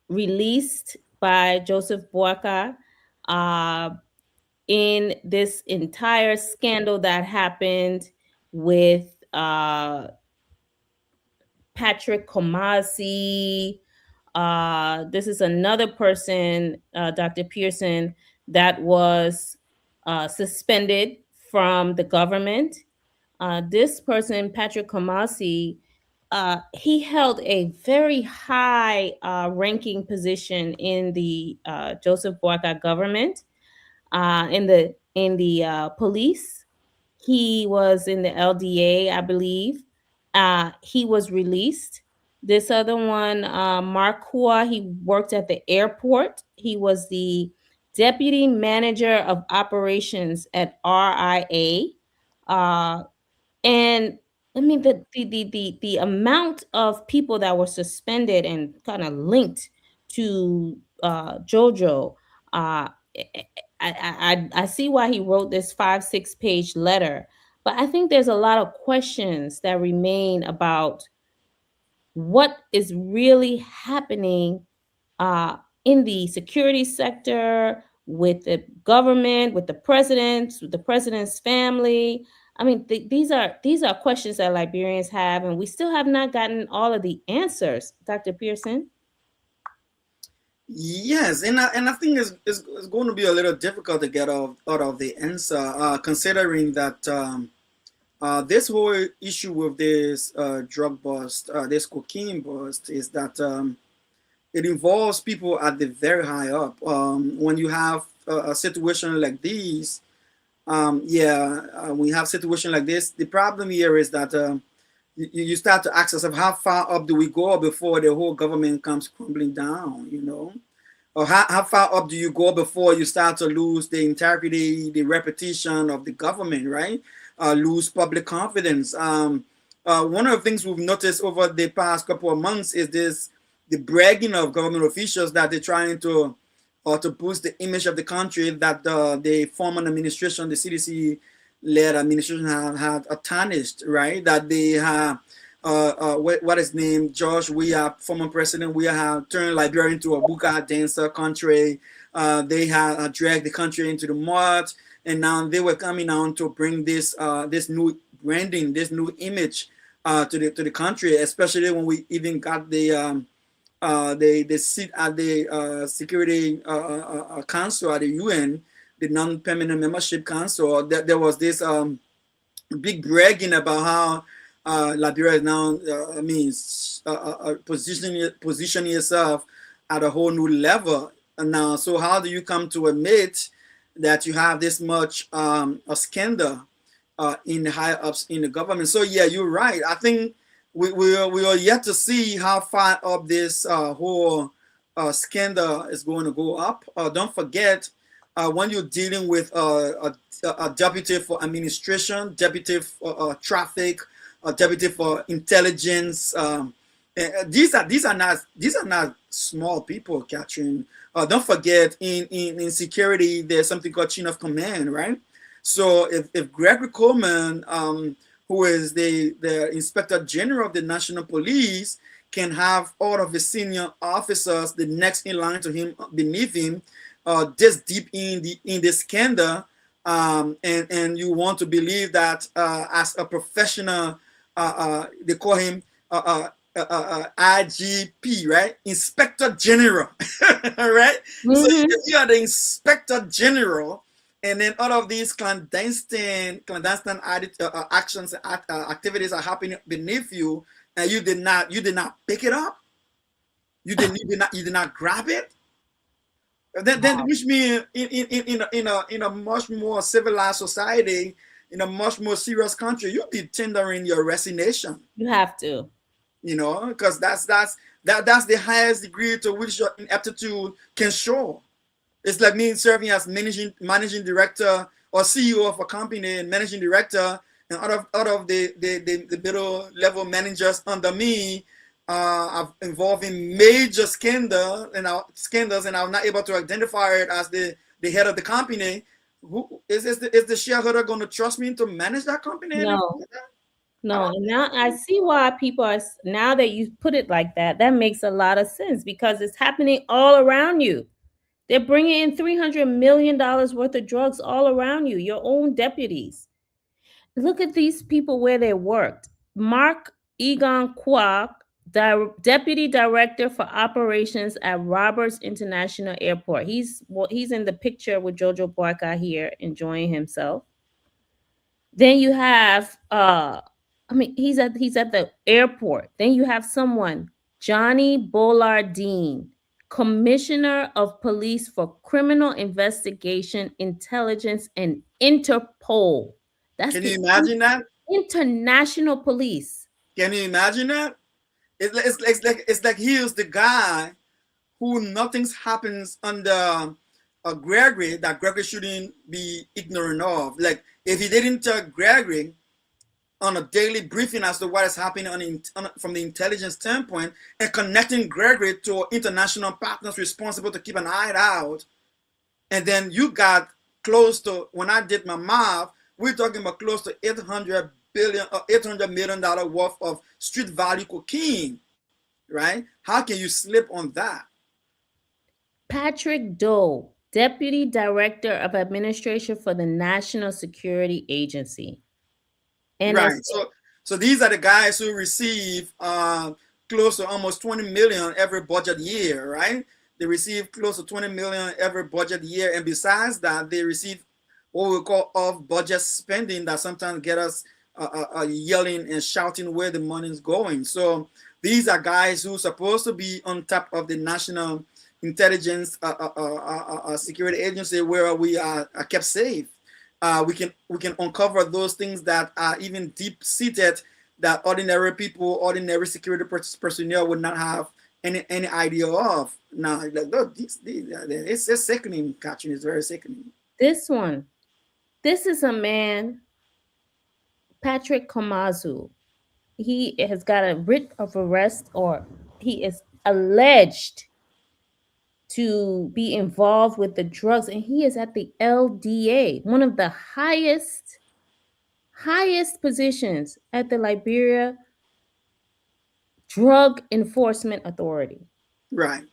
C: released by Joseph Boakai, in this entire scandal that happened with Patrick Comasi. This is another person, Dr. Pearson, that was suspended from the government. This person, Patrick Comasi, he held a very high ranking position in the Joseph Boakai government, in the police. He was in the LDA, I believe. He was released. This other one, Mark Hua, he worked at the airport. He was the deputy manager of operations at RIA. And I mean, the amount of people that were suspended and kind of linked to Jojo, uh, I see why he wrote this 5-6 page letter, but I think there's a lot of questions that remain about what is really happening in the security sector, with the government, with the president's family. I mean, these are questions that Liberians have, and we still have not gotten all of the answers, Dr. Pearson.
I: Yes, and I think it's going to be a little difficult to get out of the answer, considering that this whole issue with this drug bust, this cocaine bust, is that it involves people at the very high up. When you have a situation like this, we have situation like this. The problem here is that you start to ask yourself, how far up do we go before the whole government comes crumbling down? You know, or how far up do you go before you start to lose the integrity, the reputation of the government, right? Lose public confidence. One of the things we've noticed over the past couple of months is the bragging of government officials that they're trying to boost the image of the country, that the former administration, the CDC-led administration, had tarnished, right? That they have, what is named George Weah, former president Weah, turned Liberia into a buka dancer country. They had dragged the country into the mud, and now they were coming on to bring this new branding, this new image to the country, especially when we even got the seat at the Security Council at the UN, the non-permanent membership council. There was this big bragging about how Liberia is now, positioning itself at a whole new level now. So how do you come to admit that you have this much a scandal in the higher ups in the government? So yeah, you're right. I think we are yet to see how far up this whole scandal is going to go up. Don't forget, when you're dealing with a deputy for administration, deputy for traffic, a deputy for intelligence, these are not small people, Catherine. Don't forget, in security, there's something called chain of command, right? So if Gregory Coleman, who is the Inspector General of the National Police, can have all of his senior officers, the next in line to him, beneath him, this deep in the scandal, and you want to believe that as a professional, they call him IGP, right? Inspector General, right?
C: Mm-hmm.
I: So if you are the Inspector General, and then all of these clandestine actions, activities are happening beneath you, and you did not pick it up. You did not grab it. Then which means in a much more civilized society, in a much more serious country, you'll be tendering your resignation.
C: You have to,
I: because that's the highest degree to which your ineptitude can show. It's like me serving as managing director or CEO of a company and managing director, and out of the middle level managers under me are involved in major scandals, and I'm not able to identify it as the head of the company. Who is the shareholder going to trust me to manage that company?
C: no. And now I see why people are, now that you put it like that, that makes a lot of sense, because it's happening all around you. They're bringing in $300 million worth of drugs all around you, your own deputies. Look at these people where they worked. Mark Egon Kwok, Deputy Director for Operations at Roberts International Airport. He's in the picture with Jojo Boyka here enjoying himself. Then you have he's at the airport. Then you have someone, Johnny Bollardine, Commissioner of Police for Criminal Investigation, Intelligence, and Interpol.
I: Can you imagine that?
C: International police.
I: Can you imagine that? It's like he is the guy who nothing happens under Gregory that Gregory shouldn't be ignorant of. Like, if he didn't tell Gregory on a daily briefing as to what is happening from the intelligence standpoint, and connecting Gregory to international partners responsible to keep an eye out, and then you got close to, when I did my math, we're talking about close to $800 million worth of street value cocaine, right? How can you slip on that?
C: Patrick Doe, Deputy Director of Administration for the National Security Agency.
I: Right. So these are the guys who receive close to almost 20 million every budget year, right? They receive close to 20 million every budget year, and besides that, they receive what we call off-budget spending that sometimes get us yelling and shouting where the money is going. So these are guys who are supposed to be on top of the National Intelligence Security Agency, where we are kept safe. We can uncover those things that are even deep-seated, that ordinary people, ordinary security personnel would not have any idea of. Now, like, look, it's just sickening. Catching is very sickening.
C: This one, this is a man, Patrick Komazu. He has got a writ of arrest, or he is alleged to be involved with the drugs, and he is at the LDA, one of the highest positions at the Liberia Drug Enforcement Authority.
I: Right.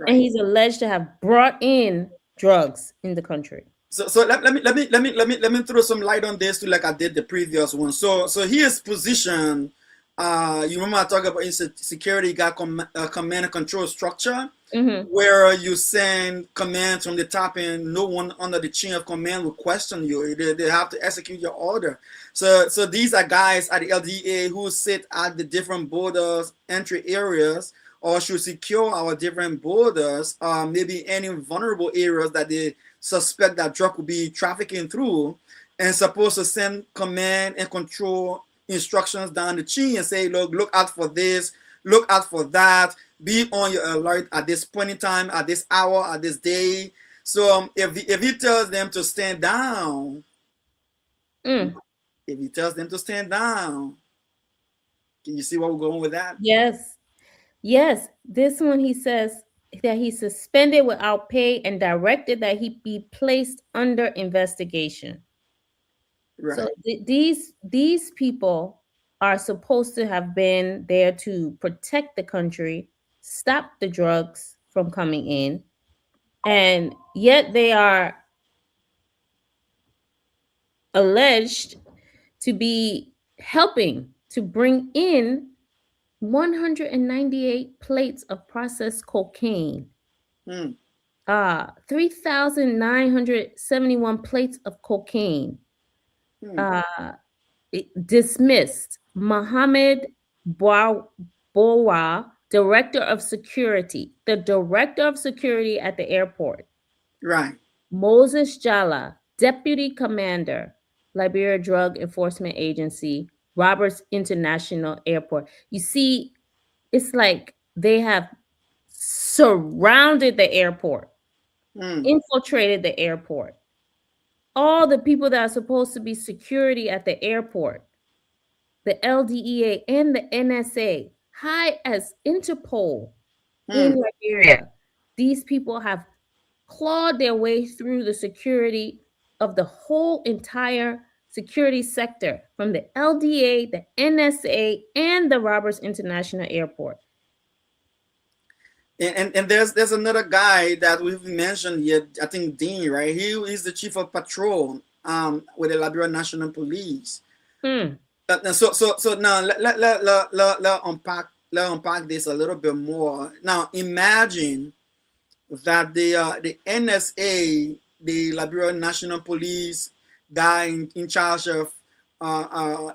C: And he's alleged to have brought in drugs in the country.
I: So let me throw some light on this too, like I did the previous one. So his position, you remember I talked about security got command and control structure, where you send commands from the top and no one under the chain of command will question you. They have to execute your order. So these are guys at the LDA who sit at the different borders, entry areas, or should secure our different borders, maybe any vulnerable areas that they suspect that drug will be trafficking through, and supposed to send command and control instructions down the chain and say, look out for this, look out for that, be on your alert at this point in time, at this hour, at this day. So if he tells them to stand down, can you see where we're going with that?
C: Yes. This one, he says that he's suspended without pay and directed that he be placed under investigation. Right. So these people are supposed to have been there to protect the country, stop the drugs from coming in, and yet they are alleged to be helping to bring in 198 plates of processed cocaine, 3,971 plates of cocaine. Dismissed Mohammed Bowa, director of security, the director of security at the airport.
I: Right.
C: Moses Jala, deputy commander, Liberia Drug Enforcement Agency, Roberts International Airport. You see, it's like they have surrounded the airport, infiltrated the airport. All the people that are supposed to be security at the airport, the LDEA and the NSA, high as Interpol in Liberia, these people have clawed their way through the security of the whole entire security sector, from the LDA, the NSA, and the Roberts International Airport.
I: And there's another guy that we've mentioned yet, I think Dean, right? He is the chief of patrol with the Liberia National Police. So now let unpack this a little bit more. Now imagine that the NSA, the Liberia National Police guy in charge of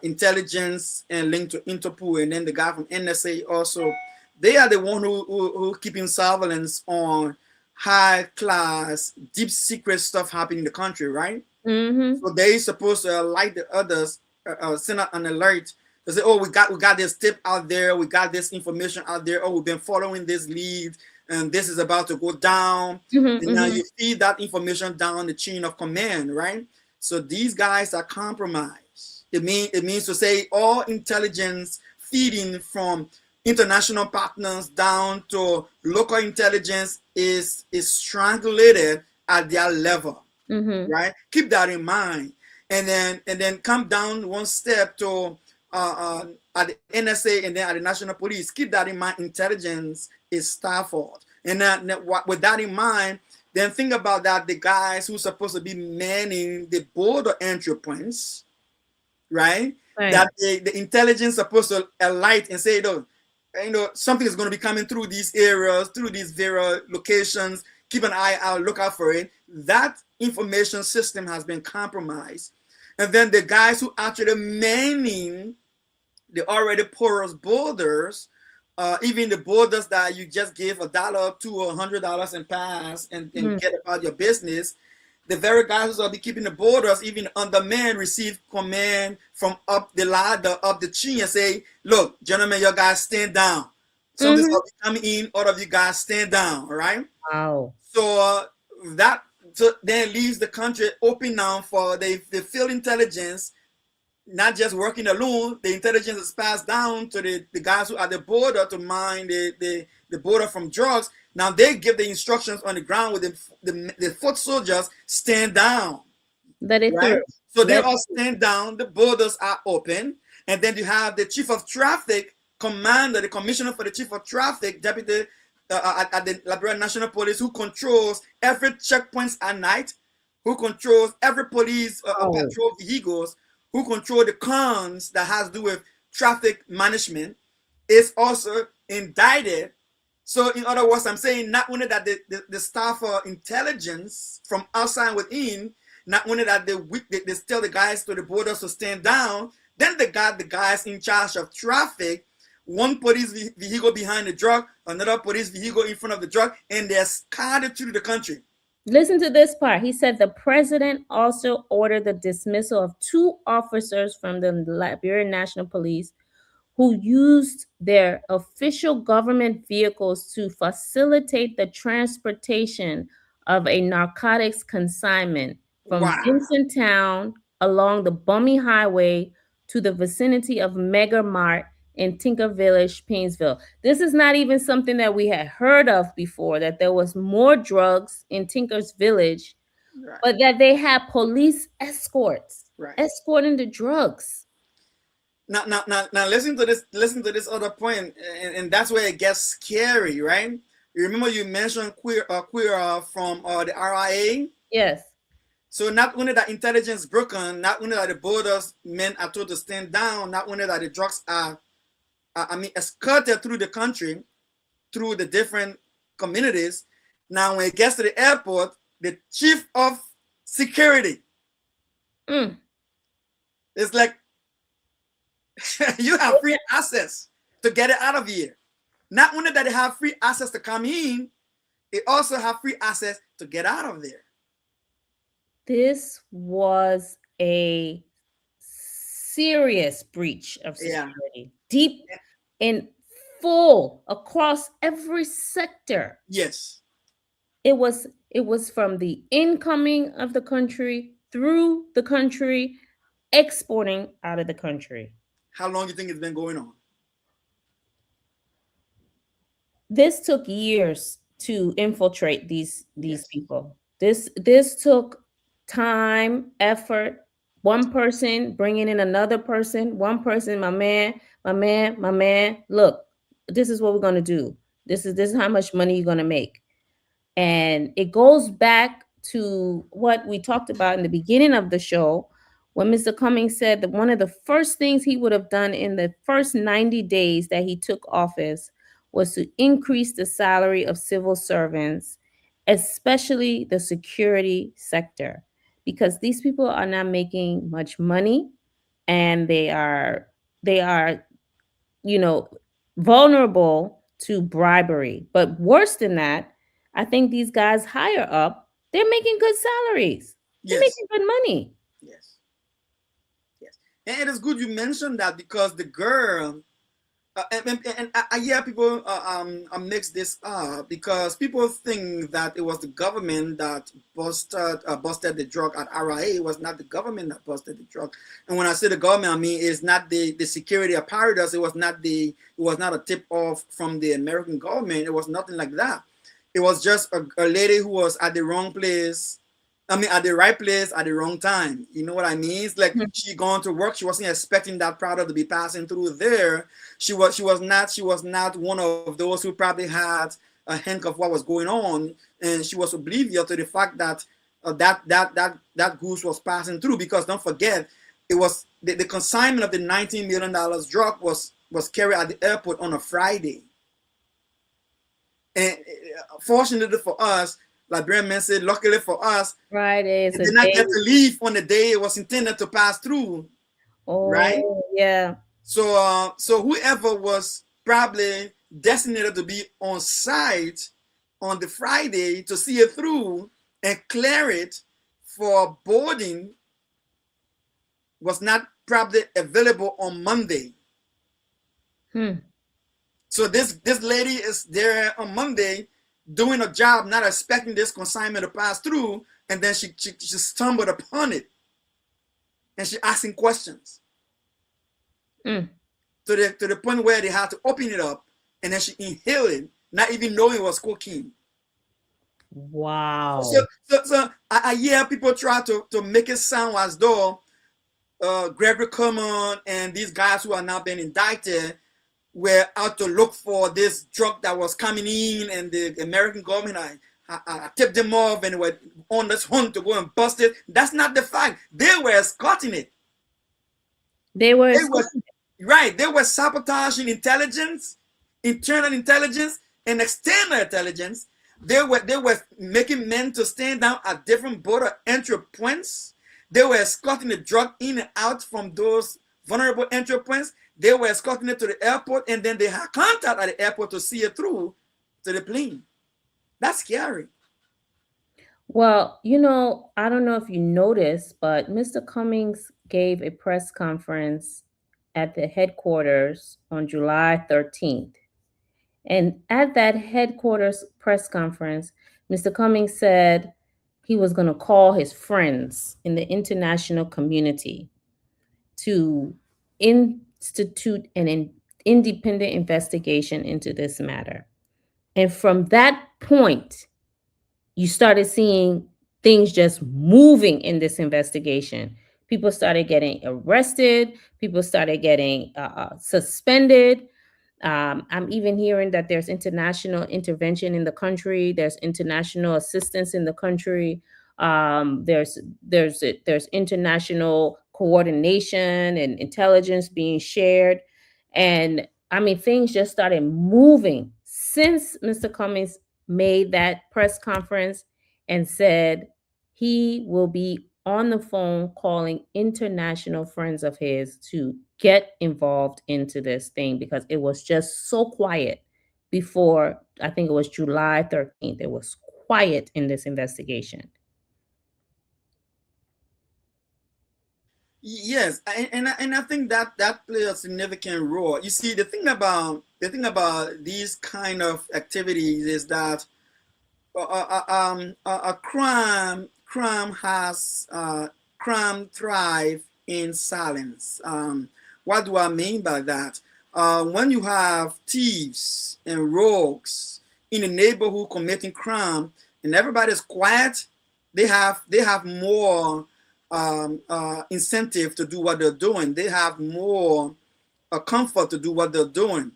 I: intelligence and linked to Interpol, and then the guy from NSA also, they are the one who keeping surveillance on high class, deep secret stuff happening in the country, right? So they supposed to alert the others, send out an alert to say, oh, we got this tip out there, we got this information out there, oh, we've been following this lead, and this is about to go down. And now you feed that information down the chain of command, right? So these guys are compromised. It means to say all intelligence feeding from international partners down to local intelligence is strangulated at their level, right? Keep that in mind, and then come down one step to at the NSA and then at the National Police. Keep that in mind. Intelligence is stifled, and with that in mind, then think about that. The guys who are supposed to be manning the border entry points, right? That the intelligence is supposed to alight and say, something is going to be coming through these areas, through these various locations. Keep an eye out, look out for it. That information system has been compromised. And then the guys who actually manning the already porous borders, even the borders that you just give $1, $2, or $100 and pass and get about your business, the very guys who will be keeping the borders, even undermen, receive command from up the ladder, up the chain, and say, look, gentlemen, your guys stand down. Something's
C: Mhm.
I: be coming in, all of you guys stand down, all right?
C: Wow.
I: So that then leaves the country open now for the field intelligence, not just working alone. The intelligence is passed down to the guys who are at the border to mine the border from drugs. Now they give the instructions on the ground with the foot soldiers, stand down,
C: Let it
I: right?
C: through.
I: So they
C: Let
I: all stand down, the borders are open, and then you have the chief of traffic, commander, the commissioner for the chief of traffic, deputy at the Liberian National Police, who controls every checkpoints at night, who controls every police patrol vehicles, who control the cons that has to do with traffic management, is also indicted. So in other words, I'm saying not only that the staff of intelligence from outside and within, not only that they tell the guys to the borders to stand down, then they got the guys in charge of traffic, one police vehicle behind the drug, another police vehicle in front of the drug, and they're scattered through the country.
C: Listen to this part. He said the president also ordered the dismissal of 2 officers from the Liberian National Police who used their official government vehicles to facilitate the transportation of a narcotics consignment from
I: Wow.
C: Vincent Town along the Bummy Highway to the vicinity of Mega Mart in Tinker Village, Painesville. This is not even something that we had heard of before, that there was more drugs in Tinker's Village,
I: Right.
C: but that they had police escorts
I: Right.
C: escorting the drugs.
I: Now, listen to this other point, and that's where it gets scary, right? You remember you mentioned queer from the RIA.
C: Yes.
I: So not only that intelligence broken, not only that the borders men are told to stand down, not only that the drugs are, escorted through the country, through the different communities. Now, when it gets to the airport, the chief of security, it's like, you have free access to get it out of here. Not only that they have free access to come in, they also have free access to get out of there.
C: This was a serious breach of security, deep and full across every sector.
I: Yes.
C: It was from the incoming of the country, through the country, exporting out of the country.
I: How long do you think it's been going on?
C: This took years to infiltrate these people. This took time, effort. One person bringing in another person. One person, my man. Look, this is what we're gonna do. This is how much money you're gonna make, and it goes back to what we talked about in the beginning of the show, when Mr. Cummings said that one of the first things he would have done in the first 90 days that he took office was to increase the salary of civil servants, especially the security sector, because these people are not making much money, and they are vulnerable to bribery. But worse than that, I think these guys higher up, they're making good salaries. They're making good money.
I: Yes. And it is good you mentioned that, because the girl, and I hear people mix this up, because people think that it was the government that busted the drug at RIA. It was not the government that busted the drug. And when I say the government, I mean it's not the security apparatus. It was not a tip off from the American government. It was nothing like that. It was just a lady who was at the wrong place. At the right place at the wrong time. You know what I mean? It's like she gone to work. She wasn't expecting that product to be passing through there. She was not one of those who probably had a hint of what was going on, and she was oblivious to the fact that that goose was passing through. Because don't forget, it was the consignment of the $19 million drug was carried at the airport on a Friday. And fortunately for us, Liberian men said, luckily for us,
C: Friday
I: did not get to leave on the day it was intended to pass through.
C: Oh,
I: right?
C: Yeah.
I: So whoever was probably destined to be on site on the Friday to see it through and clear it for boarding was not probably available on Monday. So this lady is there on Monday doing a job, not expecting this consignment to pass through, and then she stumbled upon it, and she asking questions to the point where they had to open it up, and then she inhaled it, not even knowing it was cocaine.
C: Wow.
I: So I hear people try to make it sound as though Gregory Coleman and these guys who are now being indicted were out to look for this drug that was coming in, and the American government I tipped them off and were on this hunt to go and bust it. That's not the fact. They were escorting it. They were sabotaging intelligence, internal intelligence, and external intelligence. They were making men to stand down at different border entry points. They were escorting the drug in and out from those vulnerable entry points. They were escorting it to the airport, and then they had contact at the airport to see it through to the plane. That's scary.
C: Well, I don't know if you noticed, but Mr. Cummings gave a press conference at the headquarters on July 13th. And at that headquarters press conference, Mr. Cummings said he was going to call his friends in the international community to institute an independent investigation into this matter. And from that point, you started seeing things just moving in this investigation. People started getting arrested. People started getting suspended. I'm even hearing that there's international intervention in the country. There's international assistance in the country. There's international coordination and intelligence being shared. And I mean, things just started moving since Mr. Cummings made that press conference and said he will be on the phone calling international friends of his to get involved into this thing, because it was just so quiet before. I think it was July 13th. It was quiet in this investigation.
I: Yes, and I think that plays a significant role. You see, the thing about these kind of activities is that crime thrive in silence. What do I mean by that? When you have thieves and rogues in the neighborhood committing crime, and everybody's quiet, they have more incentive to do what they're doing. They have more comfort to do what they're doing.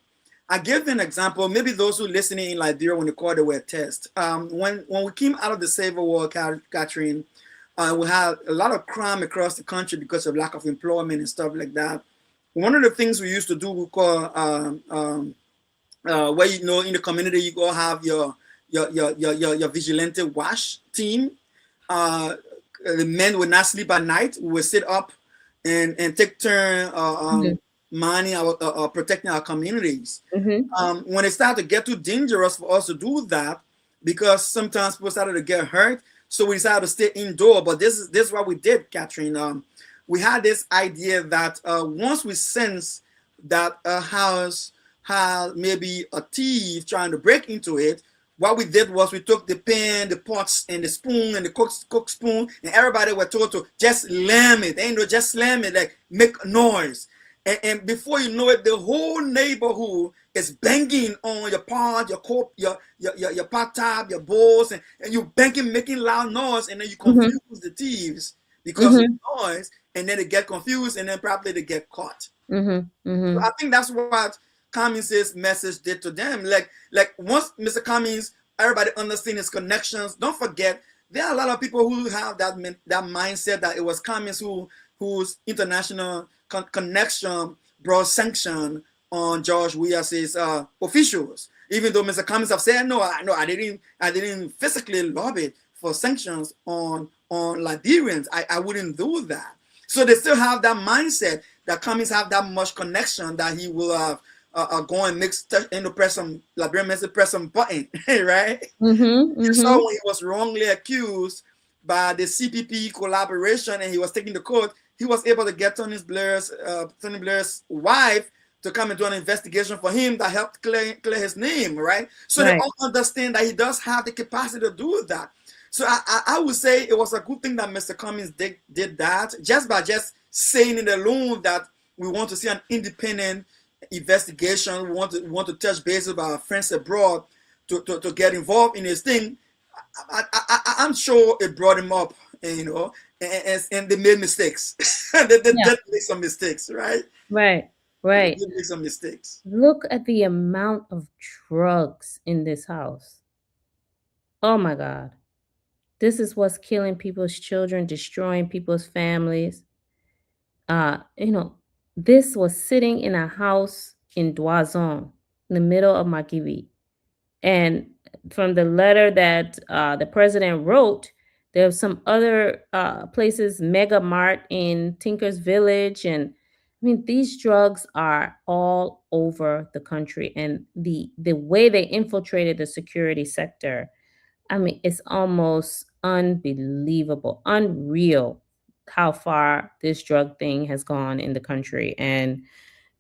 I: I give an example. Maybe those who listening in Liberia when the quarter were test. When we came out of the Civil War, Catherine, we had a lot of crime across the country because of lack of employment and stuff like that. One of the things we used to do, we call where in the community you go have your vigilante watch team. The men would not sleep at night. We would sit up and take turn mining protecting our communities. When it started to get too dangerous for us to do that, because sometimes people started to get hurt, so we decided to stay indoor. But this is what we did, Catherine. We had this idea that once we sense that a house had maybe a thief trying to break into it, what we did was we took the pan, the pots, and the spoon, and the cook spoon, and everybody were told to just slam it. Just slam it, like make noise. And before you know it, the whole neighborhood is banging on your pot, your cup, your pot top, your bowls, and you banging, making loud noise, and then you confuse the thieves because of the noise, and then they get confused, and then probably they get caught. So I think that's what Cummings' message did to them. Like once Mr. Cummings, everybody understands his connections. Don't forget, there are a lot of people who have that mindset that it was Cummings whose international connection brought sanction on George Weah's officials. Even though Mr. Cummings have said no, I didn't physically lobby for sanctions on Liberians. I wouldn't do that. So they still have that mindset that Cummings have that much connection that he will go and press some Liberian message, press some button, right? You saw when he was wrongly accused by the CPP collaboration, and he was taking the court, he was able to get Tony Blair's wife to come and do an investigation for him that helped clear his name, right? So they
C: Right.
I: all understand that he does have the capacity to do that. So I would say it was a good thing that Mr. Cummings did that, just by just saying it alone that we want to see an independent investigation. We want to touch base with our friends abroad to get involved in this thing. I'm sure it brought him up, and they made mistakes. they did make some mistakes, right?
C: Right.
I: They
C: Right.
I: did make some mistakes.
C: Look at the amount of drugs in this house. Oh my God. This is what's killing people's children, destroying people's families. This was sitting in a house in Doison, in the middle of Makivi. And from the letter that the president wrote, there are some other places, Mega Mart in Tinker's Village. And I mean, these drugs are all over the country. And the way they infiltrated the security sector, I mean, it's almost unbelievable, unreal how far this drug thing has gone in the country. And,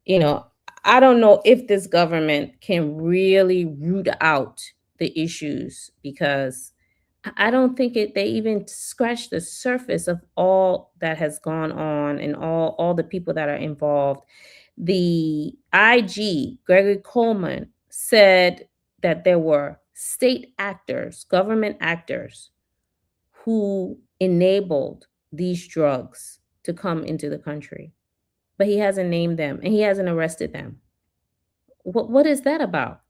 C: you know, I don't know if this government can really root out the issues, because I don't think they even scratch the surface of all that has gone on and all the people that are involved. The IG, Gregory Coleman, said that there were state actors, government actors, who enabled these drugs to come into the country. But he hasn't named them and he hasn't arrested them. What is that about?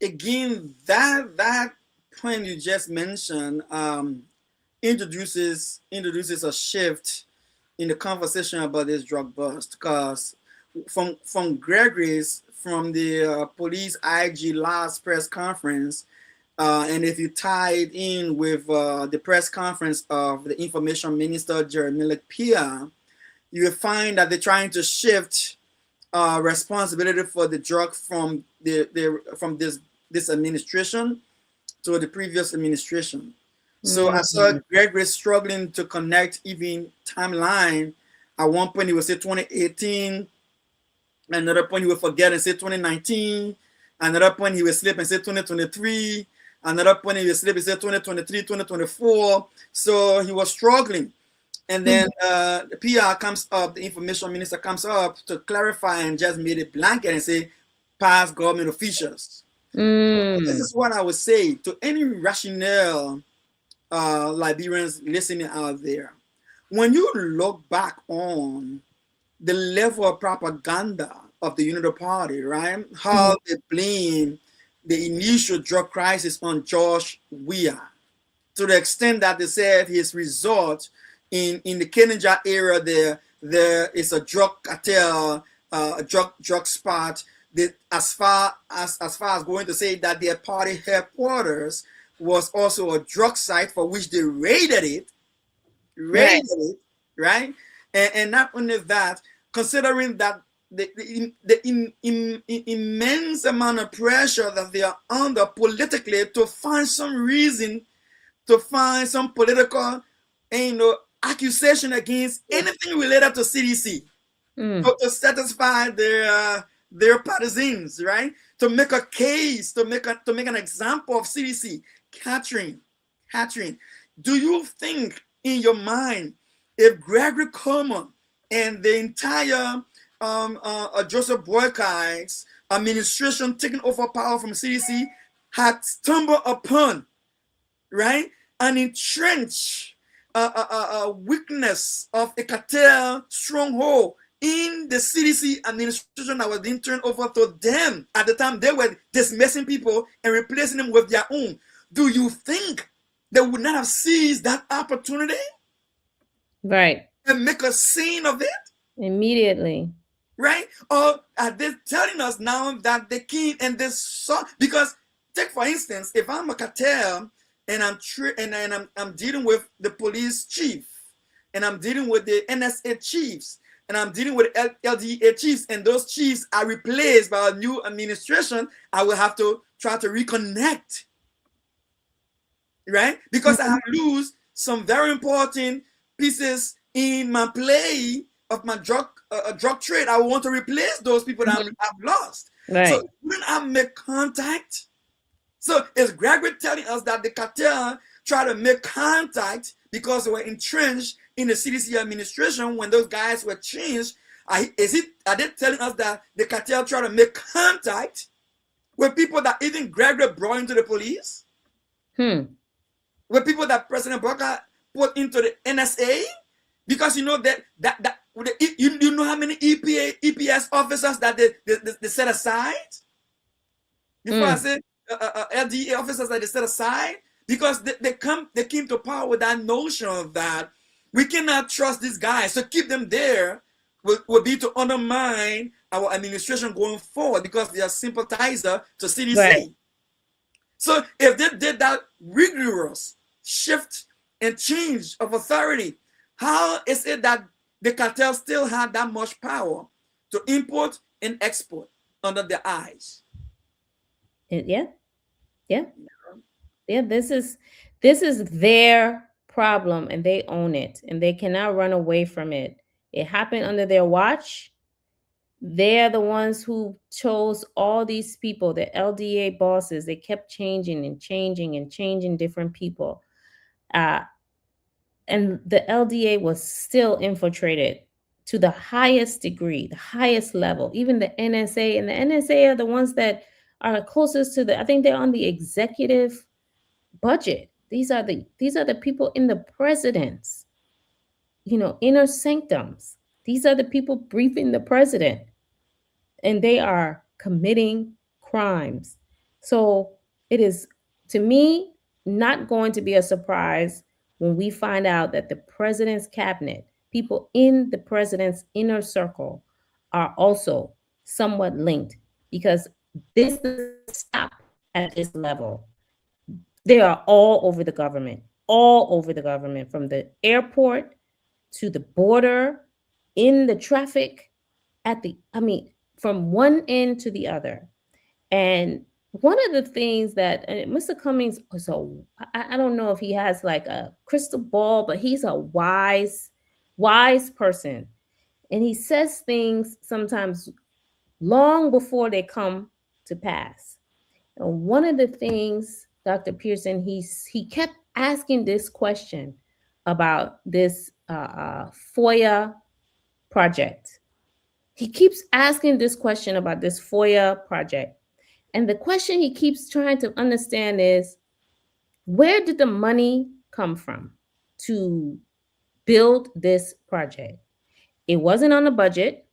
I: Again, that point you just mentioned introduces a shift in the conversation about this drug bust, because from Gregory's, from the police IG last press conference, and if you tie it in with the press conference of the information minister Jeremy Pia, you will find that they're trying to shift responsibility for the drug from this administration to the previous administration. So I saw Gregory struggling to connect even timeline. At one point he would say 2018, another point he would forget and say 2019, another point he would slip and say 2023, another point he would slip and say 2023, 2024. So he was struggling. And then the PR comes up, the information minister comes up to clarify and just made it blanket and say past government officials. This is what I would say to any rational Liberians listening out there. When you look back on the level of propaganda of the Unity Party, right? How they blame the initial drug crisis on George Weah, to the extent that they said his result in the Kenninja area, there is a drug cartel, a drug spot. That as far as going to say that their party headquarters was also a drug site for which they raided it, right? And not only that, considering that the immense amount of pressure that they are under politically to find some reason, to find some political, accusation against anything related to CDC, to satisfy their partisans, right? To make a case, to make an example of CDC. Catherine, do you think in your mind, if Gregory Coleman and the entire Joseph Boykai's administration taking over power from CDC had stumbled upon, right, an entrenched weakness of a cartel stronghold in the CDC administration that was being turned over to them at the time, they were dismissing people and replacing them with their own, do you think they would not have seized that opportunity?
C: Right.
I: And make a scene of it?
C: Immediately.
I: Right? Or are they telling us now that the king and this so, because take for instance, if I'm a cartel and I'm dealing with the police chief, and I'm dealing with the NSA chiefs, and I'm dealing with LDA chiefs, and those chiefs are replaced by a new administration, I will have to try to reconnect right? Because I lose some very important pieces in my play of my drug trade. I want to replace those people that I've lost.
C: Right.
I: So when I make contact, so is Gregory telling us that the cartel try to make contact because they were entrenched in the CDC administration when those guys were changed? Are they telling us that the cartel try to make contact with people that even Gregory brought into the police? With people that President Barker put into the NSA? Because you know that you know how many EPS officers that they set aside? Before I say LDA officers that they set aside, because they came to power with that notion of that we cannot trust these guys. So keep them there will be to undermine our administration going forward because they are sympathizer to CDC.
C: Right.
I: So if they did that rigorous shift and change of authority, how is it that the cartel still have that much power to import and export under their eyes?
C: Yeah. This is their problem, and they own it, and they cannot run away from it. It happened under their watch. They're the ones who chose all these people, the LDA bosses. They kept changing and changing and changing different people. And the LDA was still infiltrated to the highest degree, the highest level. Even the NSA, and the NSA are the ones that are closest to I think they're on the executive budget. These are the people in the president's, inner sanctums. These are the people briefing the president, and they are committing crimes. So it is, to me, not going to be a surprise when we find out that the president's cabinet, people in the president's inner circle, are also somewhat linked, because this doesn't stop at this level. They are all over the government, from the airport to the border, in the traffic, from one end to the other. And one of the things that Mr. Cummings is I don't know if he has like a crystal ball, but he's a wise person. And he says things sometimes long before they come to pass. And one of the things, Dr. Pearson, he kept asking this question about this FOIA project. He keeps asking this question about this FOIA project. And the question he keeps trying to understand is, where did the money come from to build this project? It wasn't on the budget.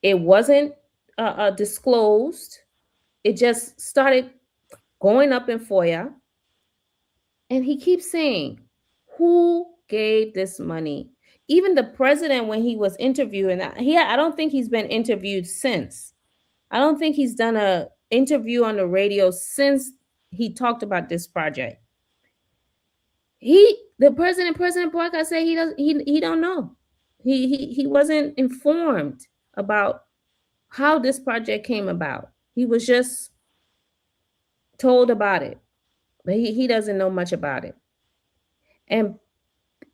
C: It wasn't disclosed. It just started going up in FOIA. And he keeps saying, who gave this money? Even the president, when he was interviewed, and I don't think he's been interviewed since. I don't think he's done an interview on the radio since he talked about this project. President Barker said he don't know. He wasn't informed about how this project came about. He was just told about it, but he doesn't know much about it. And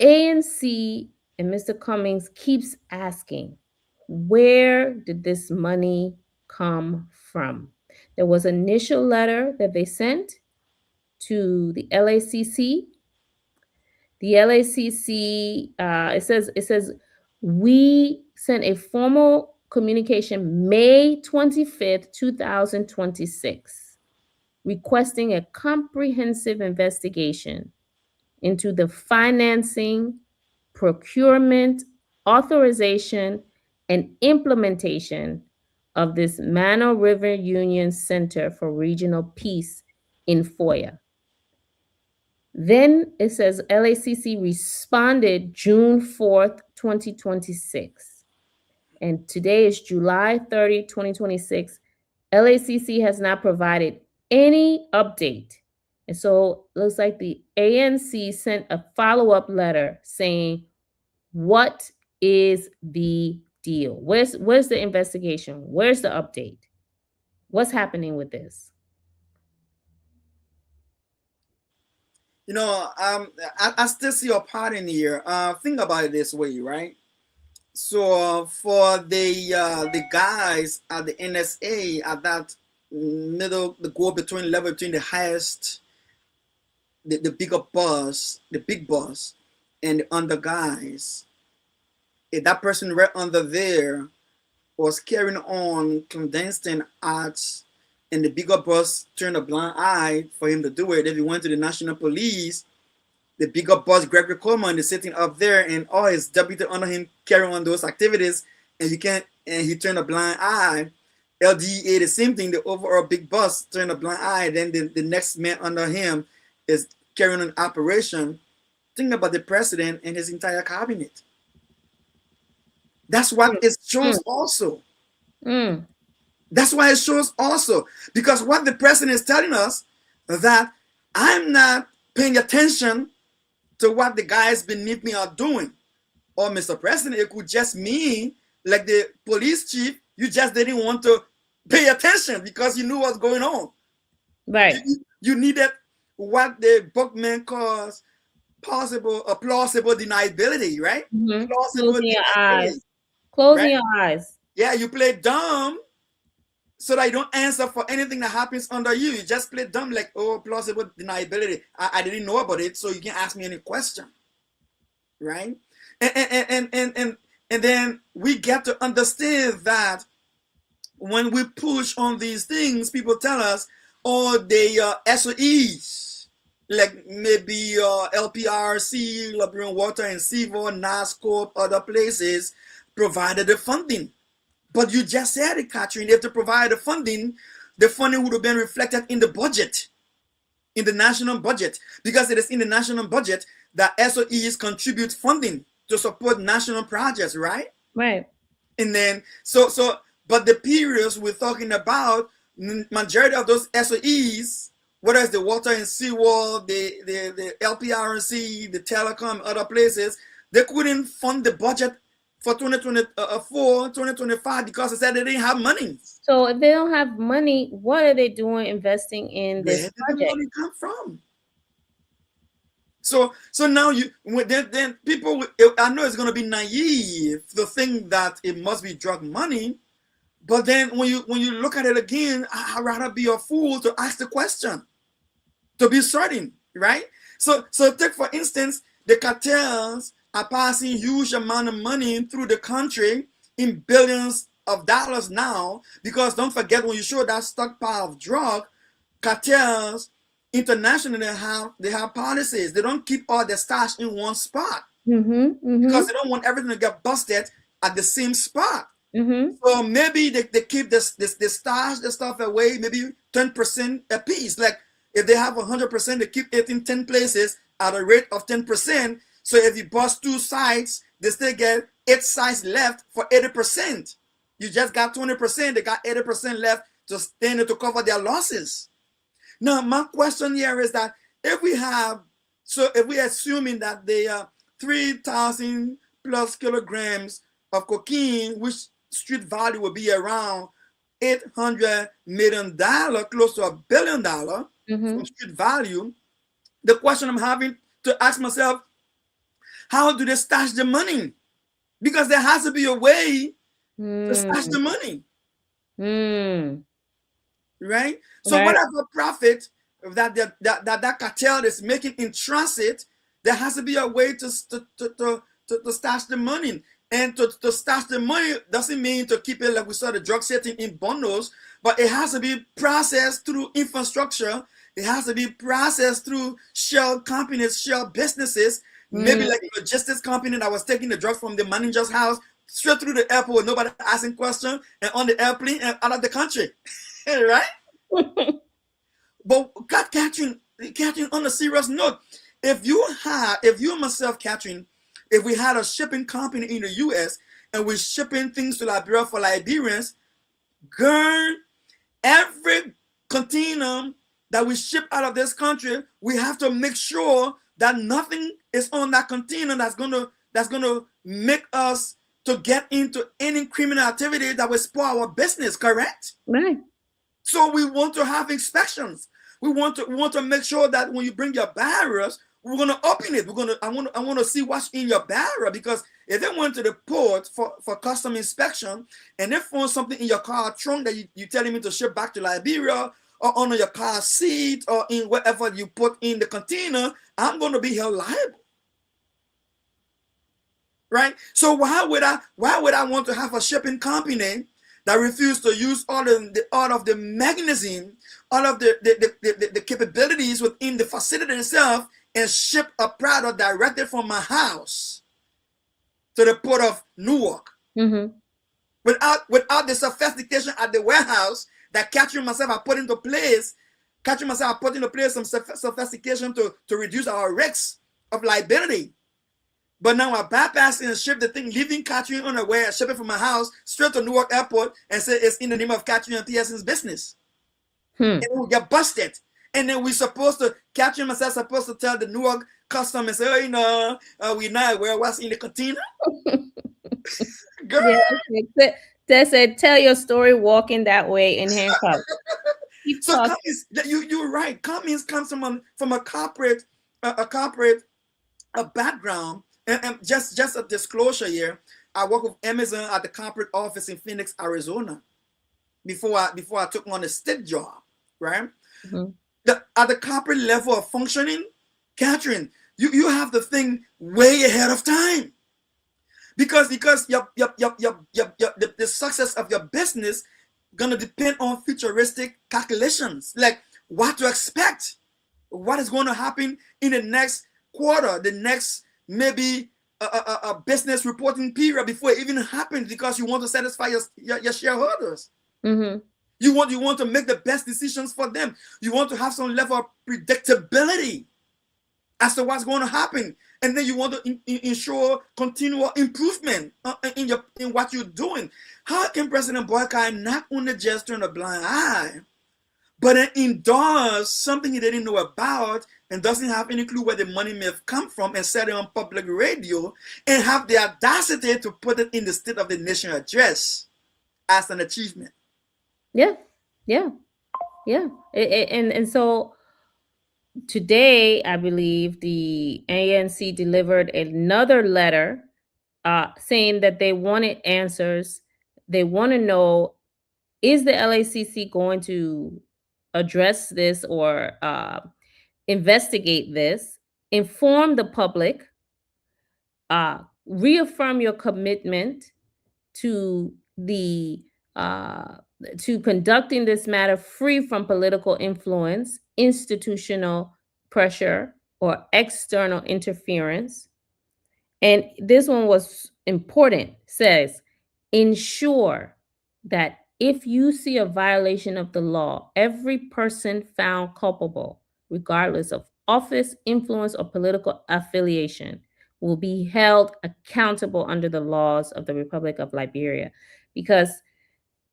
C: ANC and Mr. Cummings keeps asking, where did this money come from? There was an initial letter that they sent to the LACC. The LACC, it says we sent a formal communication May 25th, 2026, requesting a comprehensive investigation into the financing, procurement, authorization, and implementation of this Mano River Union Center for Regional Peace in FOIA. Then it says LACC responded June 4th, 2026. And today is July 30, 2026. LACC has not provided any update. And so it looks like the ANC sent a follow-up letter saying, what is the deal? Where's the investigation? Where's the update? What's happening with this?
I: I still see a part in here. Think about it this way, right? So for the guys at the NSA at that middle, the go between level between the highest, the bigger boss, the big boss, and the under guys, if that person right under there was carrying on clandestine acts and the bigger boss turned a blind eye for him to do it, if he went to the national police, the bigger boss Gregory Coleman is sitting up there and all his deputy under him carrying on those activities, and he turned a blind eye. LDA the same thing, the overall big boss turned a blind eye, then the next man under him is carrying on an operation. Think about the president and his entire cabinet. That's what it shows also. That's why it shows also, because what the president is telling us that I'm not paying attention to what the guys beneath me are doing. Or Mr. President, it could just mean like the police chief, you just didn't want to pay attention because you knew what's going on.
C: Right.
I: You needed what the bookman calls plausible deniability, right? Plausible
C: Closing your
I: deniability,
C: eyes. Closing
I: right?
C: your eyes.
I: Yeah, you play dumb so that you don't answer for anything that happens under you. You just play dumb like, oh, plausible deniability. I didn't know about it, so you can ask me any question, right? And then we get to understand that when we push on these things, people tell us, oh, they are SOEs, like maybe LPRC, Liberian Water and Seaver, NASCORP, other places provided the funding. But you just said it, Catherine, if they provide the funding would have been reflected in the budget, in the national budget, because it is in the national budget that SOEs contribute funding to support national projects, right?
C: Right.
I: And then, but the periods we're talking about, majority of those SOEs, whether it's the water and seawall, the LPRC, the telecom, other places, they couldn't fund the budget for 2024, 2025 because they said they didn't have money.
C: So if they don't have money, what are they doing investing in this
I: Where did
C: project?
I: the money come from? So now then people, I know it's going to be naive to think that it must be drug money, but then when you look at it again, I'd rather be a fool to ask the question, to be certain, right? So take for instance, the cartels are passing huge amount of money through the country in billions of dollars now, because don't forget, when you show that stockpile of drug, cartels internationally they have policies. They don't keep all their stash in one spot because they don't want everything to get busted at the same spot. So maybe they keep the stash, the stuff away, maybe 10% a piece. Like if they have 100%, they keep it in 10 places at a rate of 10%. So if you bust 2 sites, they still get 8 sites left for 80%. You just got 20%, they got 80% left to stand to cover their losses. Now, my question here is that if we're assuming that they are 3,000 plus kilograms of cocaine, which street value will be around $800 million, close to $1 billion from street value, the question I'm having to ask myself, how do they stash the money? Because there has to be a way to stash the money. Right? So whatever profit that cartel is making in transit, there has to be a way to stash the money. And to stash the money doesn't mean to keep it like we saw the drug setting in bundles, but it has to be processed through infrastructure. It has to be processed through shell companies, shell businesses, maybe like a logistics company that was taking the drugs from the manager's house straight through the airport, nobody asking questions, and on the airplane and out of the country. Right? But Catherine, on a serious note, if you myself, Catherine, if we had a shipping company in the US and we're shipping things to Liberia for Liberians, girl, every container that we ship out of this country, we have to make sure that nothing is on that container that's gonna make us to get into any criminal activity that will spoil our business, correct?
C: Right.
I: So we want to have inspections. We want to make sure that when you bring your barrels, we're gonna open it. I want to see what's in your barrel, because if they went to the port for custom inspection and they found something in your car trunk that you telling me to ship back to Liberia, or under your car seat, or in wherever you put in the container, I'm going to be held liable. Right? So why would I want to have a shipping company that refuse to use all of the mechanism, all of the capabilities within the facility itself, and ship a product directly from my house to the port of Newark, without the sophistication at the warehouse that Catherine myself I put into place. Catherine myself I put into place some sophistication to reduce our risks of liability. But now I bypass and ship the thing, leaving Catherine unaware, ship it from my house straight to Newark Airport, and say it's in the name of Catherine and Pearson's business. And we get busted. And then Catherine and myself supposed to tell the Newark custom and say, oh, you know, we not aware what's in the container. Girl.
C: Yeah, they said, tell your story walking that way in handcuffs.
I: So Cummins, you're right. Cummins comes from a corporate background. And just a disclosure here, I work with Amazon at the corporate office in Phoenix, Arizona, before I took on a state job, right? At the corporate level of functioning, Catherine, you have the thing way ahead of time, because the success of your business gonna depend on futuristic calculations, like what to expect, what is going to happen in the next quarter, the next maybe a business reporting period before it even happens, because you want to satisfy your shareholders. You want to make the best decisions for them. You want to have some level of predictability as to what's going to happen, and then you want to ensure continual improvement in what you're doing. How can President Boyka not only just turn a blind eye, but then endorse something he didn't know about and doesn't have any clue where the money may have come from, and said it on public radio, and have the audacity to put it in the State of the Nation address as an achievement?
C: Yeah. And so today, I believe the ANC delivered another letter saying that they wanted answers. They want to know, is the LACC going to address this or investigate this, inform the public, reaffirm your commitment to to conducting this matter free from political influence, institutional pressure, or external interference. And this one was important. Says, ensure that if you see a violation of the law, every person found culpable, regardless of office, influence, or political affiliation, will be held accountable under the laws of the Republic of Liberia. Because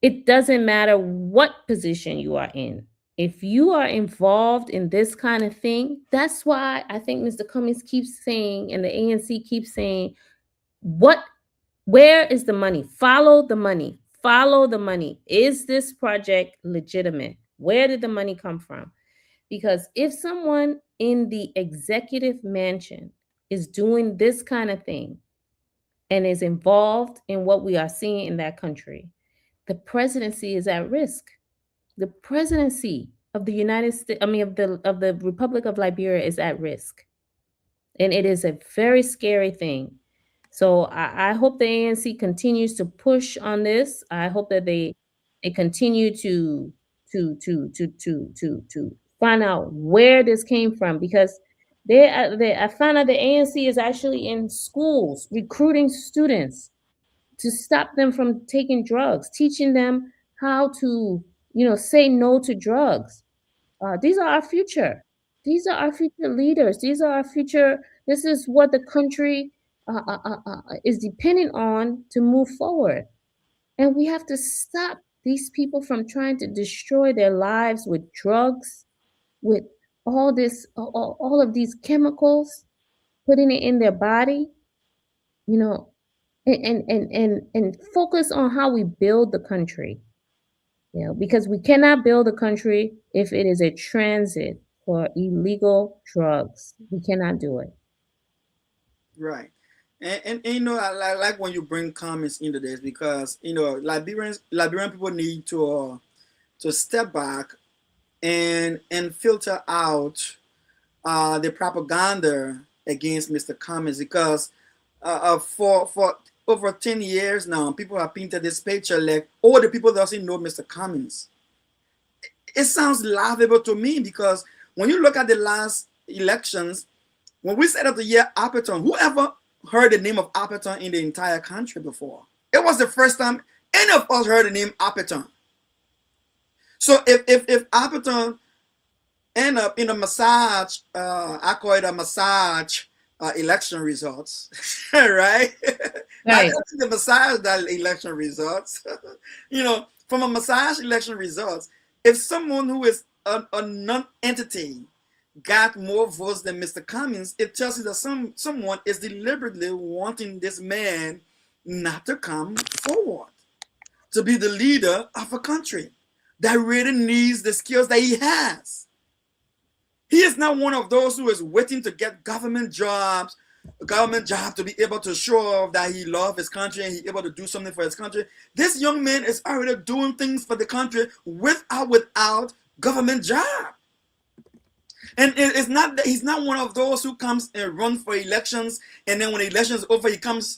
C: it doesn't matter what position you are in. If you are involved in this kind of thing, that's why I think Mr. Cummings keeps saying, and the ANC keeps saying, where is the money? Follow the money. Follow the money. Is this project legitimate? Where did the money come from? Because if someone in the executive mansion is doing this kind of thing and is involved in what we are seeing in that country, the presidency is at risk. The presidency of the United States, of the Republic of Liberia, is at risk. And it is a very scary thing. So I hope the ANC continues to push on this. I hope that they continue to find out where this came from, because I found out the ANC is actually in schools recruiting students to stop them from taking drugs, teaching them how to, say no to drugs. These are our future. These are our future leaders. These are our future. This is what the country is dependent on to move forward. And we have to stop these people from trying to destroy their lives with drugs, with all of these chemicals, putting it in their body, and focus on how we build the country. You know, because we cannot build a country if it is a transit for illegal drugs. We cannot do it.
I: Right. And you know, I like when you bring comments into this because you know Liberian people need to step back and filter out the propaganda against Mr. Cummings because for over 10 years now, people have painted this picture like all the people that doesn't know Mr. Cummings. It sounds laughable to me because when you look at the last elections, when we set up the year Appleton, whoever heard the name of Appleton in the entire country before? It was the first time any of us heard the name Appleton. So if Appleton end up in a massage, I call it a massage election results, right? Not
C: Right.
I: just the massage that election results, you know, from a massage election results, if someone who is a non-entity got more votes than Mr. Cummings, it tells you that someone is deliberately wanting this man not to come forward to be the leader of a country that really needs the skills that he has. He is not one of those who is waiting to get government jobs, a government job to be able to show off that he loves his country and he's able to do something for his country. This young man is already doing things for the country without government job. And it's not that he's not one of those who comes and runs for elections, and then when the election is over, he goes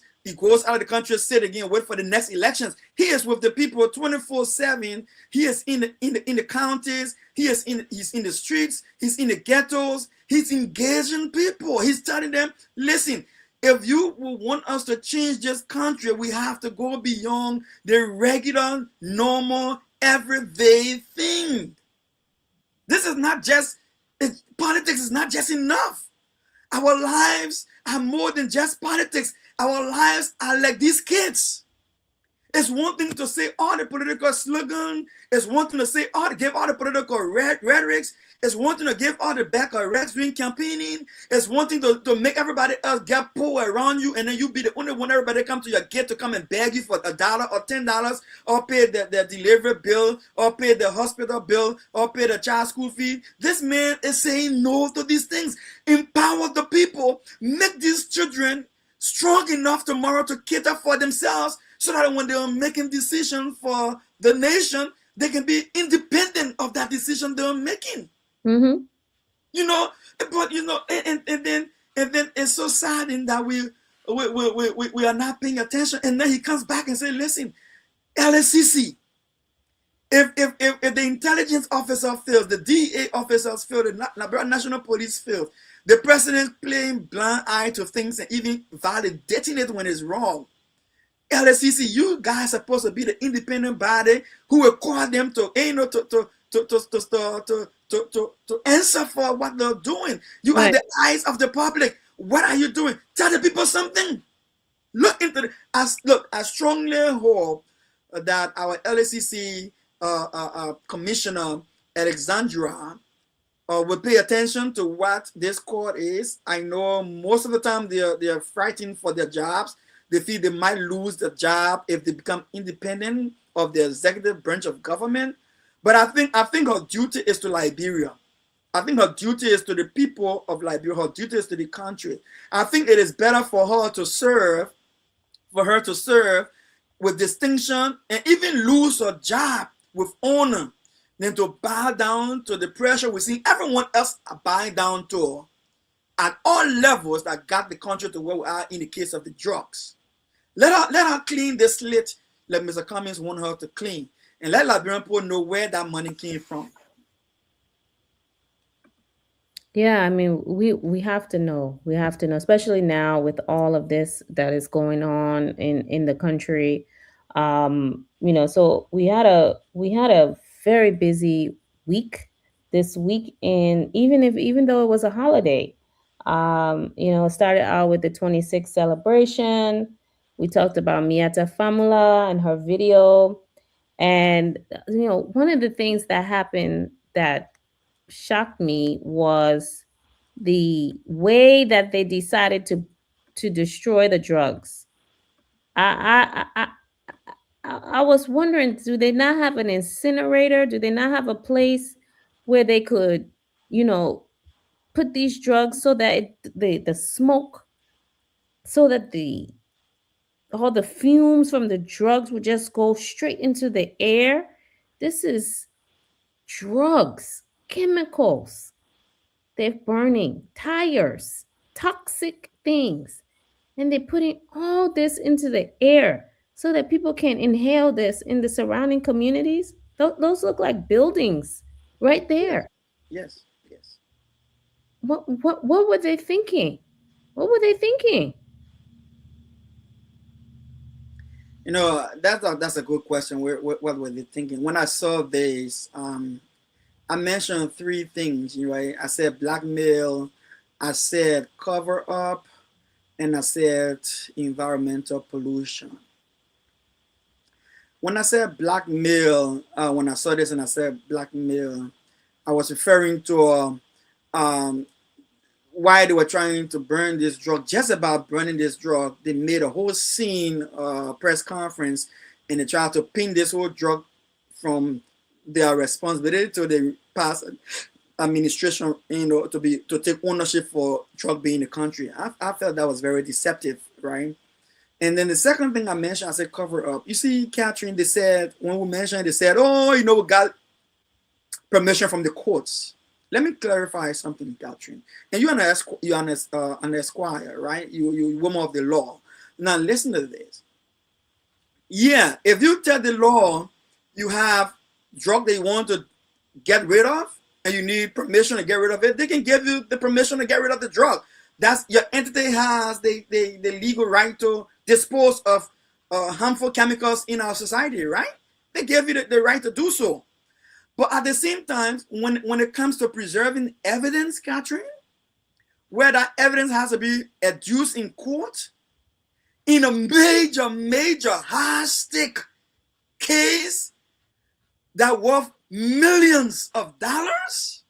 I: out of the country, sit again, wait for the next elections. He is with the people 24/7. He is in the counties. He's in the streets. He's in the ghettos. He's engaging people. He's telling them, listen, if you want us to change this country, we have to go beyond the regular, normal, everyday thing. This is not just politics is not just enough. Our lives are more than just politics. Our lives are like these kids. It's one thing to say all the political slogan. It's one thing to say give all the political rhetorics. It's one thing to give all the back of Rex doing campaigning. It's one thing to make everybody else get poor around you, and then you be the only one everybody come to your gate to come and beg you for $1 or $10, or pay the delivery bill, or pay the hospital bill, or pay the child school fee. This man is saying no to these things. Empower the people. Make these children strong enough tomorrow to cater for themselves, so that when they are making decisions for the nation, they can be independent of that decision they're making.
C: Mm-hmm.
I: You know, but you know, and then it's so sad in that we are not paying attention. And then he comes back and says, listen, LSCC, if the intelligence officer fails, the DA officers fail, the National Police fails, the president playing blind eye to things and even validating it when it's wrong. LSCC, you guys are supposed to be the independent body who will call them to answer for what they're doing. You are
C: Right.
I: the eyes of the public. What are you doing? Tell the people something. Look into look. I strongly hope that our LSCC commissioner Alexandra will pay attention to what this court is. I know most of the time they are fighting for their jobs. They feel they might lose the job if they become independent of the executive branch of government. But I think her duty is to Liberia. I think her duty is to the people of Liberia. Her duty is to the country. I think it is better for her to serve with distinction and even lose her job with honor than to bow down to the pressure we see everyone else bowing down to at all levels that got the country to where we are in the case of the drugs. Let her clean the slate like Mr. Cummings want her to clean. And let Liberian people know where that money came from.
C: Yeah, I mean, we have to know. We have to know, especially now with all of this that is going on in the country. You know, so we had a very busy week this week, and even though it was a holiday, you know, it started out with the 26th celebration. We talked about Miata Famula and her video, and you know, one of the things that happened that shocked me was the way that they decided to destroy the drugs. I I was wondering, do they not have an incinerator? Do they not have a place where they could, you know, put these drugs so that the smoke, so that the all the fumes from the drugs would just go straight into the air? This is drugs, chemicals. They're burning tires, toxic things, and they're putting all this into the air so that people can inhale this in the surrounding communities. Those look like buildings right
I: Yes,
C: there.
I: yes, yes.
C: What were they thinking? What were they thinking?
I: You know, that's a good question. What were they thinking? When I saw this, I mentioned three things. Right? I said blackmail, I said cover up, and I said environmental pollution. When I said blackmail, when I saw this and I said blackmail, I was referring to um, why they were trying to burn this drug. Just about burning this drug, they made a whole scene press conference, and they tried to pin this whole drug from their responsibility to the past administration, you know, to take ownership for drug being in the country. I felt that was very deceptive, right? And then the second thing I mentioned, I said cover up. You see, Catherine, they said, when we mentioned, they said, oh, you know, we got permission from the courts. Let me clarify something, Catherine. And you're an esquire, right? You woman of the law. Now listen to this. Yeah, if you tell the law you have drug that you want to get rid of and you need permission to get rid of it, they can give you the permission to get rid of the drug. That's your entity has the legal right to dispose of harmful chemicals in our society, right? They give you the right to do so. But at the same time, when it comes to preserving evidence, Catherine, where that evidence has to be adduced in court, in a major high-stake case that worth millions of dollars,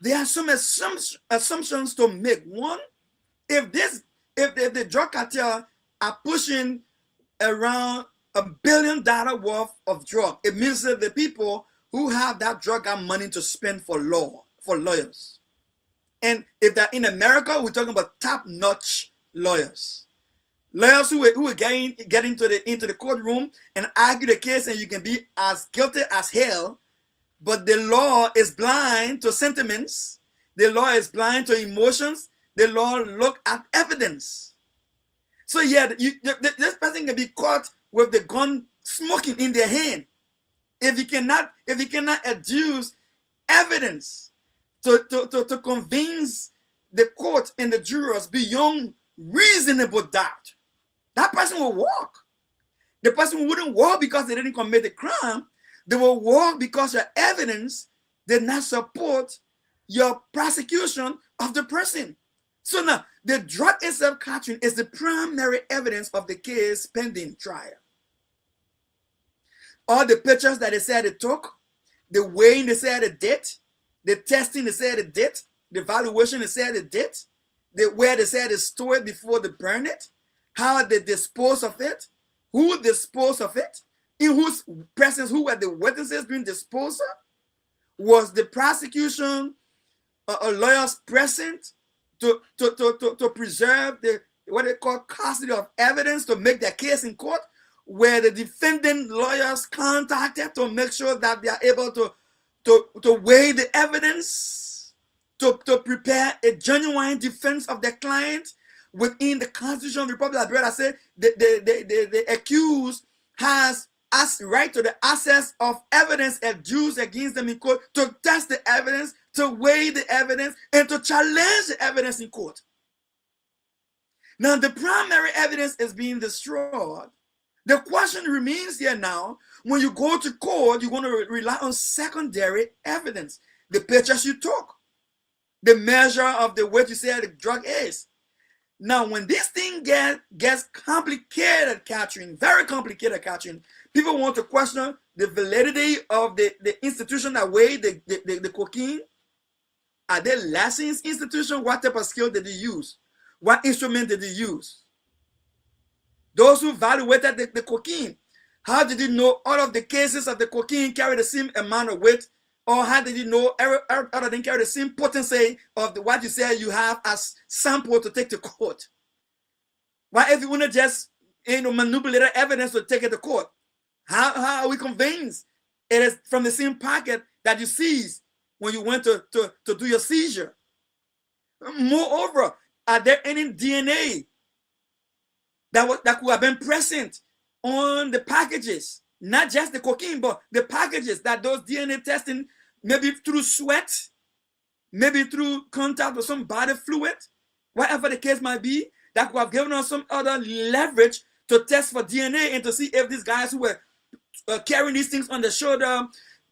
I: there are some assumptions to make. One, if the drug cartel are pushing around $1 billion worth of drug, it means that the people who have that drug have money to spend for lawyers. And if they're in America, we're talking about top-notch lawyers. Lawyers who will get into the courtroom and argue the case, and you can be as guilty as hell, but the law is blind to sentiments. The law is blind to emotions. The law look at evidence. So yeah, this person can be caught with the gun smoking in their hand. If you cannot adduce evidence to convince the court and the jurors beyond reasonable doubt, that person will walk. The person wouldn't walk because they didn't commit the crime. They will walk because your evidence did not support your prosecution of the person. So now, the drug itself, Catherine, is the primary evidence of the case pending trial. All the pictures that they said they took, the weighing they said they did, the testing they said they did, the evaluation they said they did, where they said they stored it before they burned it, how they disposed of it, who disposed of it, in whose presence, who were the witnesses being disposed of, was the prosecution lawyers present to preserve the what they call custody of evidence to make their case in court, where the defendant lawyers contacted to make sure that they are able to weigh the evidence, to prepare a genuine defense of their client within the Constitution of the Republic of Liberia. I said the accused has right to the access of evidence adduced against them in court, to test the evidence, to weigh the evidence, and to challenge the evidence in court. Now, the primary evidence is being destroyed. The question remains here now. When you go to court, you're going to rely on secondary evidence. The pictures you took, the measure of the weight you say the drug is. Now, when this thing gets complicated, Catherine, very complicated, Catherine, people want to question the validity of the institution that weighed the cocaine. Are they licensed institution? What type of scale did they use? What instrument did they use? Those who evaluated the cocaine, how did you know all of the cases of the cocaine carry the same amount of weight? Or how did you know other than carry the same potency of what you say you have as sample to take to court? Why if you want to just manipulate evidence to take it to court? How are we convinced it is from the same pocket that you seized when you went to do your seizure? Moreover, are there any DNA that could have been present on the packages? Not just the cocaine, but the packages that those DNA testing, maybe through sweat, maybe through contact with some body fluid, whatever the case might be, that could have given us some other leverage to test for DNA and to see if these guys who were carrying these things on the shoulder,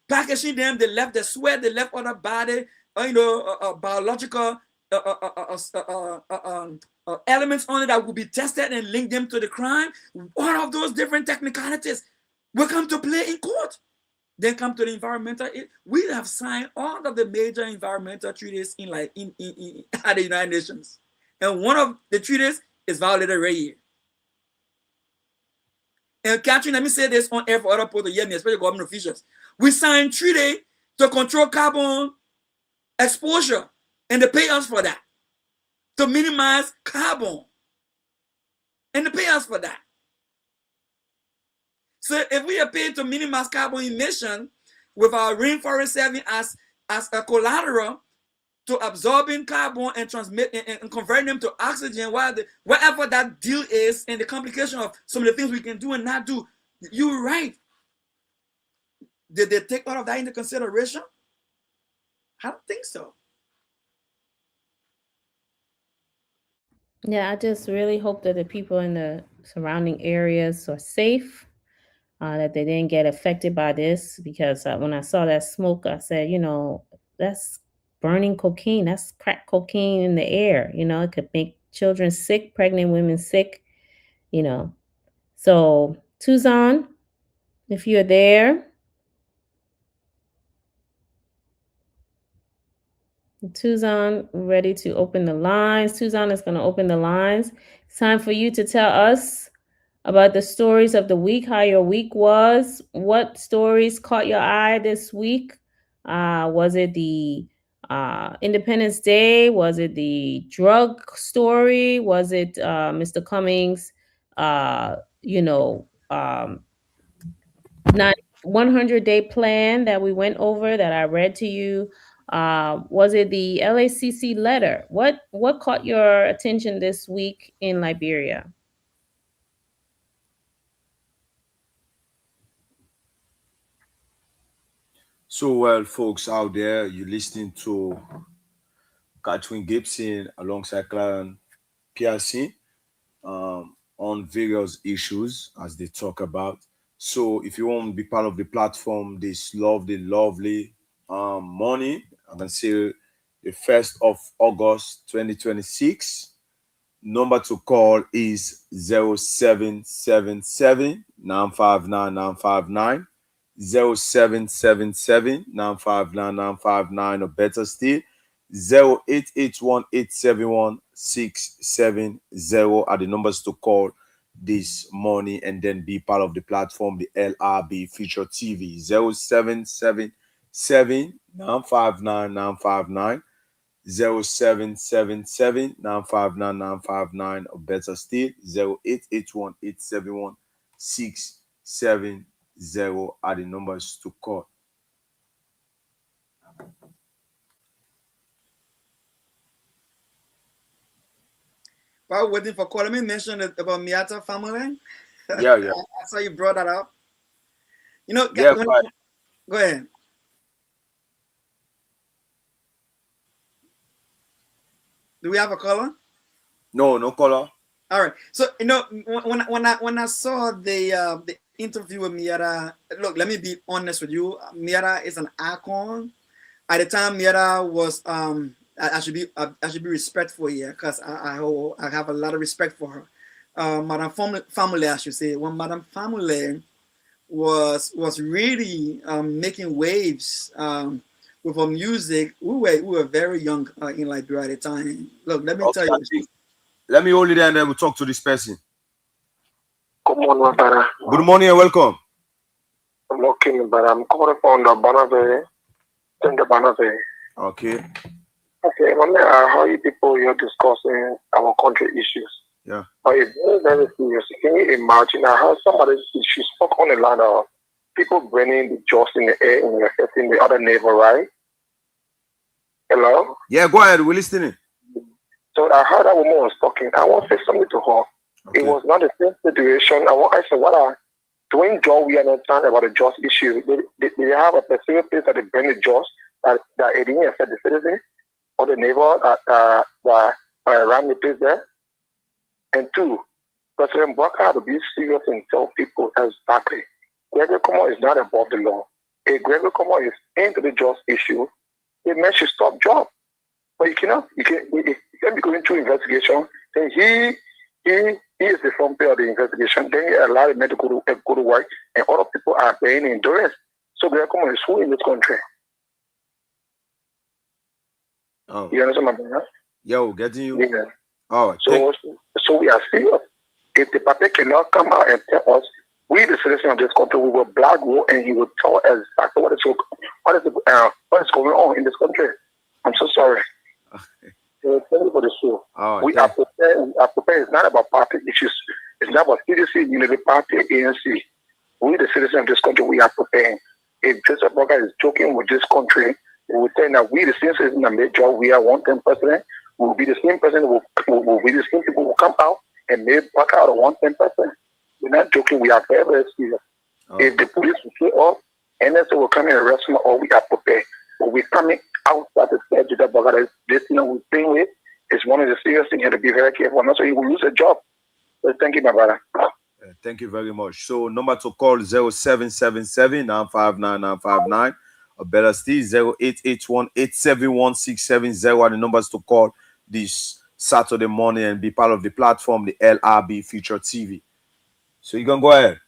I: packaging them, they left the sweat, they left other body, biological elements on it that will be tested and link them to the crime. All of those different technicalities will come to play in court. Then come to the environmental. We have signed all of the major environmental treaties at the United Nations, and one of the treaties is violated right here. And Catherine, let me say this on air for other people to hear me, especially government officials. We signed treaty to control carbon exposure, and they pay us for that, to minimize carbon, and they pay us for that. So if we are paid to minimize carbon emission with our rainforest serving as a collateral to absorbing carbon and transmit and converting them to oxygen, whatever that deal is, and the complication of some of the things we can do and not do, you're right. Did they take all of that into consideration? I don't think so.
C: Yeah, I just really hope that the people in the surrounding areas are safe, that they didn't get affected by this, because when I saw that smoke, I said, that's burning cocaine. That's crack cocaine in the air. It could make children sick, pregnant women sick, So, Tuzan, if you're there, Tuzan ready to open the lines. Tuzan is going to open the lines. It's time for you to tell us about the stories of the week, how your week was. What stories caught your eye this week? Was it the Independence Day? Was it the drug story? Was it Mr. Cummings, 100-day plan that we went over that I read to you? Was it the LACC letter? What caught your attention this week in Liberia?
J: So, well, folks out there, you're listening to Catherine Gibson alongside Clarence Piercy on various issues as they talk about. So, if you want to be part of the platform this lovely morning, I can say the 1st of August 2026. Number to call is 0777 959 959. 0777 959 959, or better still 0881 871 670 are the numbers to call this morning and then be part of the platform, the LIB Future TV. 0777 959 959, 0777 959 959, or better still 0881 871 670 are the numbers to call.
I: While waiting for call, let me mention about Miata family.
J: Yeah.
I: I saw you brought that up.
J: Yeah,
I: go ahead. Do we have a caller?
J: No caller.
I: All right. So when I saw the interview with Miata, look, let me be honest with you. Miata is an icon. At the time, Miata was I should be respectful here, because I have a lot of respect for her. Madame Family, I should say. When Madame Family was really making waves with her music, we were very young in Liberia at the time. Look, let me tell you.
J: Let me hold it there and then we'll talk to this person.
K: Good morning, brother.
J: Good morning and welcome.
K: I'm okay, but I'm calling from the Banave. In the Banave.
J: Okay.
K: Okay, how you people here discussing our country issues?
J: Yeah.
K: But it's very, very serious. Can you imagine? I heard somebody, she spoke on the line of people burning the jaws in the air and affecting the other neighbor, right? Hello?
J: Yeah, go ahead. We're listening.
K: So I heard that woman was talking. I want to say something to her.
J: Okay.
K: It was not the same situation. I said, what are doing jaw? We understand about the jaws issue. They have a specific place that they burn the jaws that it didn't affect the citizen or the neighbor that around the place there. And two, President Barker had to be serious and tell people exactly. Gregory Como is not above the law. If Gregory Como is into the jaws issue, the man should stop job. But you can't be going through investigation. Then he is the front page of the investigation. Then he allowed the men to go to work, and other people are paying endurance. So Gregory Como is who in this country?
J: Oh.
K: You understand my brother?
J: Yo, getting you.
K: Yeah.
J: Oh,
K: so we are serious. If the party cannot come out and tell us, we the citizens of this country, we will black hole, and he will tell us exactly what is going on in this country. I'm so sorry. Thank you for the show.
J: Oh,
K: we are prepared. It's not about party issues. It's not about CDC, Unity Party, ANC. We the citizens of this country, we are preparing. If Joseph Boga is joking with this country, we will tell that we the same citizens that made job, we are one time president. We will be the same person. Will be the same people who come out and make back out of one time person. We're not joking. We are very, very serious. Oh. If the police will show up, NSA will come and arrest me, or we are prepared. But we're coming outside the stage of the Boga. This we're playing with is one of the serious things. You have to be very careful. And also, you will lose a job. So thank you, my brother.
J: Thank you very much. So number to call 0777-959-959 or better still 0881-871-670 are the numbers to call this Saturday morning and be part of the platform, the LIB Feature TV. So you can go ahead.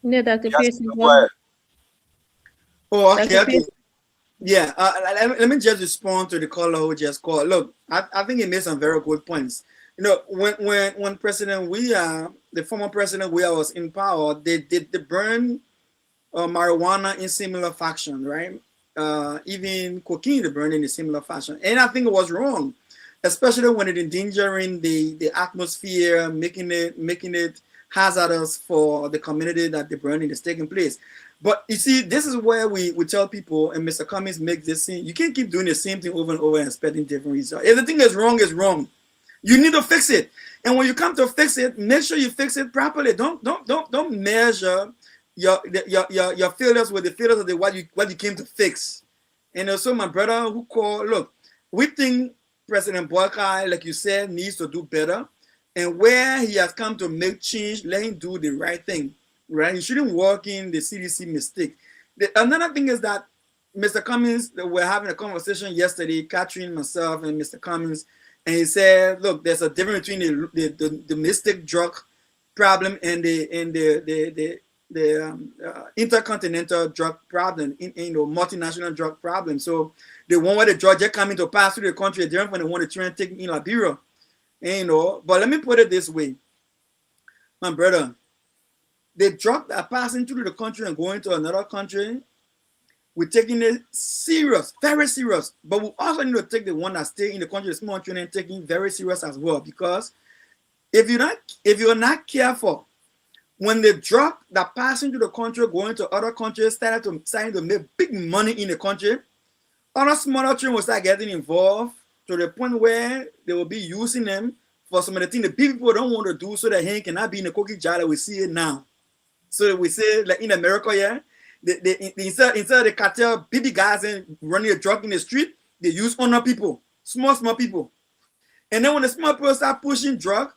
C: Yeah, Dr. Pearson.
J: Go ahead.
I: Oh, okay. Yeah, let me just respond to the caller who just called. Look, I think he made some very good points. You know, when President the former President was in power, they burn marijuana in similar fashion, right? Even cocaine they burned in a similar fashion, and I think it was wrong, especially when it endangering the atmosphere, making it hazardous for the community that the burning is taking place. But you see, this is where we tell people, and Mr. Cummings makes this thing. You can't keep doing the same thing over and over and expecting different results. If the thing is wrong. You need to fix it. And when you come to fix it, make sure you fix it properly. Don't measure your failures with the failures of what you came to fix. And also my brother who called, look, we think President Boakai, like you said, needs to do better. And where he has come to make change, let him do the right thing. Right? He shouldn't walk in the CDC mistake. Another thing is that Mr. Cummings, we're having a conversation yesterday, Catherine, myself, and Mr. Cummings, and he said, look, there's a difference between the domestic drug problem and the intercontinental drug problem, multinational drug problem. So the one where the drug just coming to pass through the country is different from the one to try and take in Liberia. And, but let me put it this way, my brother. The drug that are passing through the country and going to another country, we're taking it serious, very serious. But we also need to take the one that stay in the country, the small country, and taking very serious as well. Because if you're not careful, when the drug that passing through the country going to other countries starting to make big money in the country, other smaller children will start getting involved to the point where they will be using them for some of the things the big people don't want to do, so that he cannot be in the cookie jar that we see it now. So we say, like in America, yeah, instead of the cartel, BB guys and running a drug in the street, they use other people, small people. And then when the small people start pushing drug,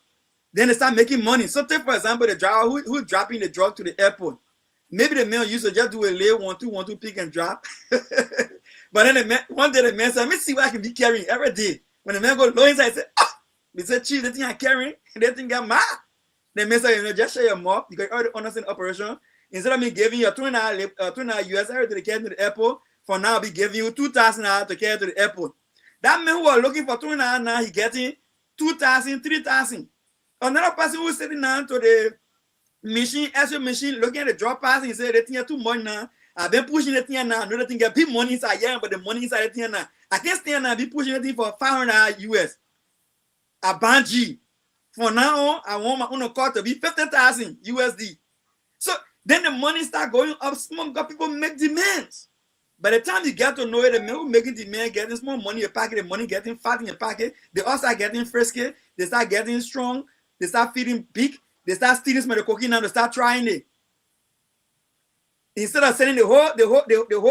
I: then they start making money. So take, for example, the driver who's dropping the drug to the airport. Maybe the man used to just do a lay 1-2 pick and drop. But then one day the man said, let me see what I can be carrying every day. When the man go low inside, he said, he said, chief, the thing I'm carrying, and they think I'm mad. The man said, just share your mouth because you already understand the operation. Instead of me giving you $2.5 US to carry to the airport, for now I'll be giving you $2,000 to carry to the airport. That man who was looking for 2,900 now, he getting 2,000, 3,000. Another person who is sitting down to the machine, SO machine, looking at the drop pass, and he said, "The thing too much now. I've been pushing the thing now. Another thing get big money inside here, but the money inside the thing now. I can't stand now. Be pushing the thing for 500 US. A banji. For now on, I want my own car to be 50,000 USD. So then the money start going up. Small people make demands. By the time you get to know it, the men who making demand getting small money in your pocket, the money getting fat in your pocket, they all start getting frisky, they start getting strong, they start feeling big, they start stealing some of the cocaine and they start trying it. Instead of selling the whole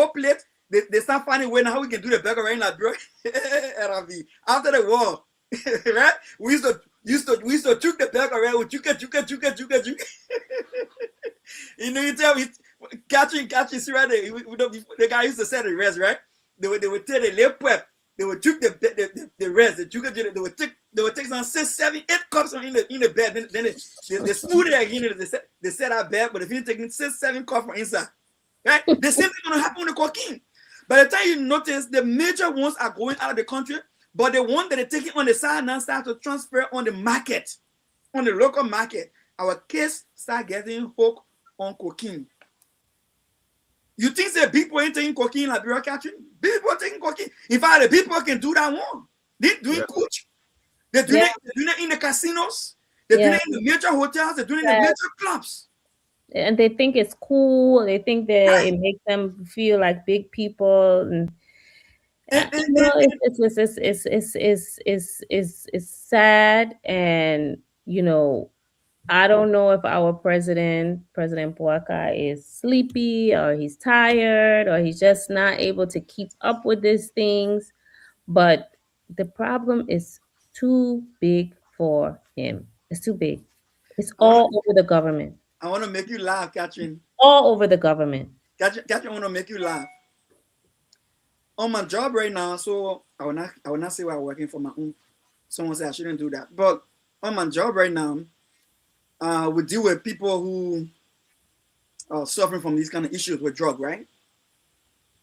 I: plate, they start finding a way now how we can do the burger right in Liberia. After the war, right? We used to choke the burger right with chuka. You know, you tell me catching, see right there. The guy used to say the rest, right? They would tell the lip pep. They would choke the rest. They would take some 6, 7, 8 cups in the bed. Then they smooth it again. They set out bed, but if you're taking 6, 7 cups from inside, right? The same thing gonna happen with the cocaine. By the time you notice, the major ones are going out of the country, but the one that they're taking on the side now start to transfer on the market, on the local market. Our kids start getting hooked on cocaine. You think that people ain't taking cocaine like Liberia, Catherine? People are taking cocaine. In fact, the people can do that one. They're doing coach. They're doing it in the casinos. They're doing it in the major hotels. They're doing it in the major clubs.
C: And they think it's cool. They think that it makes them feel like big people. And you know, it's sad. And you know, I don't know if our President Boakai, is sleepy or he's tired or he's just not able to keep up with these things. But the problem is too big for him. It's too big. It's all over the government.
I: I want to make you laugh, Catherine.
C: All over the government.
I: Catherine, I want to make you laugh. On my job right now, so I will not say where I'm working for my own. Someone said I shouldn't do that. But on my job right now, we deal with people who are suffering from these kind of issues with drug, right?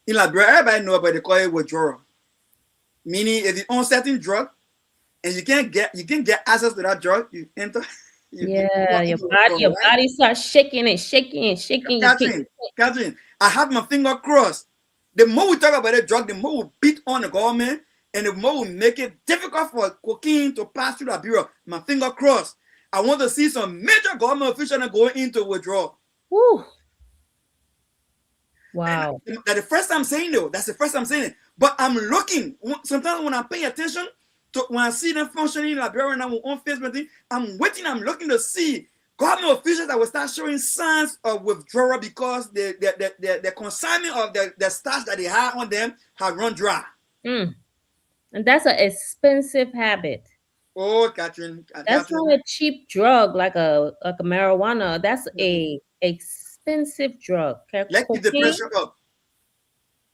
I: In Liberia, everybody know about they call it withdrawal. Meaning, if you own certain drug and you can get access to that drug, you enter.
C: Your body starts shaking.
I: Catherine, I have my finger crossed. The more we talk about the drug, the more we beat on the government, and the more we make it difficult for cocaine to pass through the bureau. My finger crossed. I want to see some major government officials going into withdrawal.
C: Woo. Wow.
I: That's the first time saying though. That's the first time saying it. But I'm looking. Sometimes when I pay attention to when I see them functioning in Liberia now on Facebook, I'm waiting. I'm looking to see government officials that will start showing signs of withdrawal because the consignment of the stash that they had on them have run dry.
C: And that's an expensive habit.
I: Oh, Catherine.
C: That's not a cheap drug like a marijuana. That's a expensive drug.
I: Let's keep the pressure up.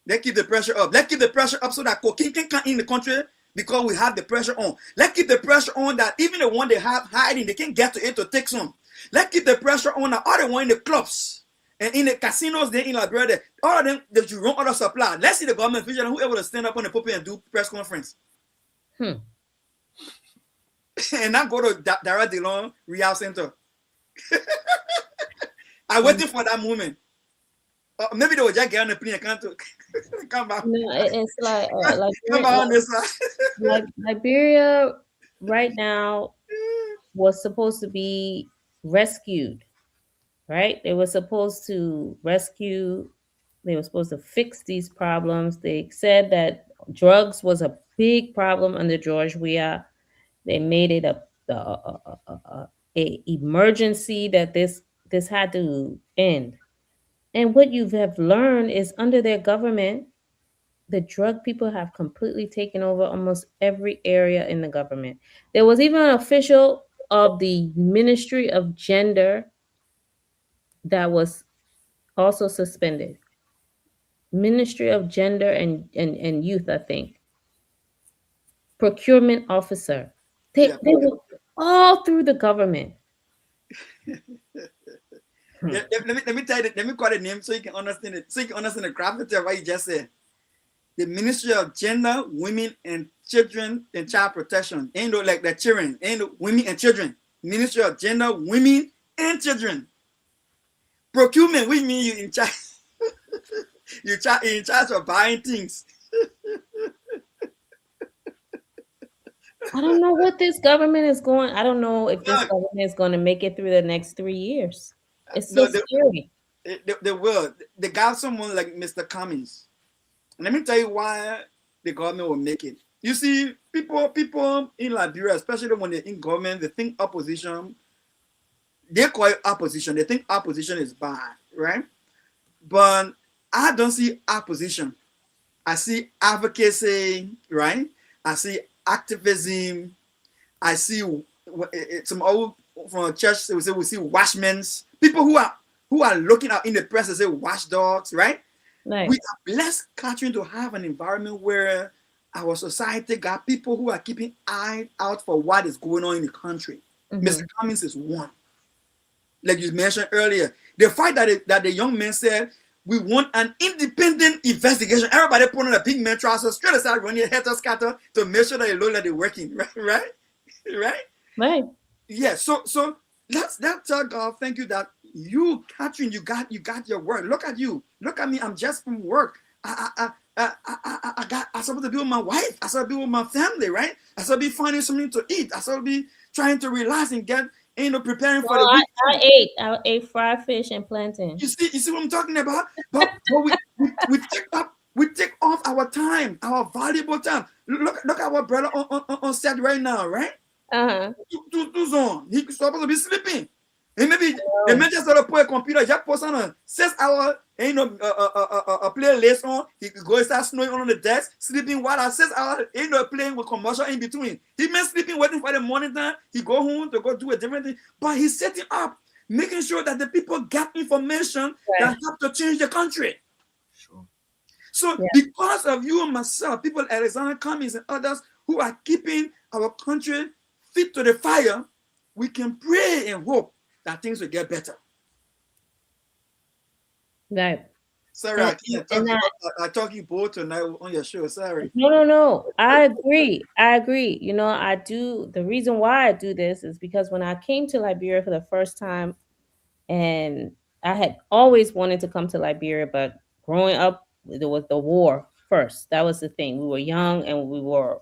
I: Let's keep the pressure up. Let's keep the pressure up so that cocaine can come in the country because we have the pressure on. Let's keep the pressure on that even the one they have hiding, they can get to it to take some. Let's keep the pressure on the other one in the clubs and in the casinos there in Liberia. All of them, that you run out of supply. Let's see the government official who able to stand up on the pulpit and do press conference. And not go to Dara DeLong Real Center. I'm waiting for that moment. Maybe they will just get on the plane and come back.
C: No, it's like Liberia right now was supposed to be rescued, right? They were supposed to rescue. They were supposed to fix these problems. They said that drugs was a big problem under George Weah. They made it a emergency that this had to end. And what you have learned is under their government, the drug people have completely taken over almost every area in the government. There was even an official of the Ministry of Gender that was also suspended. Ministry of Gender and Youth, I think. Procurement officer. They were all through the government.
I: Let me tell you. Let me call the name so you can understand it. So you can understand the gravity of what you just said. the Ministry of Gender, Women and Children and Child Protection. Ain't no like the children, ain't no women and children. Ministry of Gender, Women and Children. Procurement, which means you in charge. In charge of buying things.
C: I don't know what this government is going. I don't know if this government is going to make it through the next 3 years. It's so scary.
I: They will. They got someone like Mr. Cummings. Let me tell you why the government will make it. You see, people in Liberia, especially when they're in government, they think opposition. They call it opposition. They think opposition is bad, right? But I don't see opposition. I see advocacy, right? I see activism. I see some old from a church. They will say we see watchmen, people who are looking out in the press. They say watchdogs, right?
C: Nice.
I: We are blessed, Catherine, to have an environment where our society got people who are keeping eye out for what is going on in the country. Mr. Cummings is one. Like you mentioned earlier, the fact that the young man said, we want an independent investigation. Everybody put on a big man trousers, straight aside running head scatter to make sure that it looks like they're working, right? Yeah. So let's tell God, thank you that you, Catherine, you got your word. Look at you. Look at me. I'm just from work. I supposed to be with my wife. I supposed to be with my family, right? I supposed to be finding something to eat. I supposed to be trying to relax and get preparing for the week.
C: I ate fried fish and plantain.
I: You see what I'm talking about? But we take off our time, our valuable time. Look at our brother on set right now, right? Too on. He's supposed to be sleeping. And maybe the man just sort of put a computer, just put on 6 hours, a playlist on. He go and start snowing on the desk, sleeping while at 6 hours, playing with commercial in between. He been sleeping, waiting for the morning time. He go home to go do a different thing. But he's setting up, making sure that the people get information that help to change the country.
J: Sure.
I: So because of you and myself, people like Alexander Cummings and others who are keeping our country fit to the fire, we can pray and hope that things will get better.
C: Right.
I: Sorry, I talk you both tonight on your show. Sorry.
C: No. I agree. I do. The reason why I do this is because when I came to Liberia for the first time, and I had always wanted to come to Liberia, but growing up, there was the war first. That was the thing. We were young and we were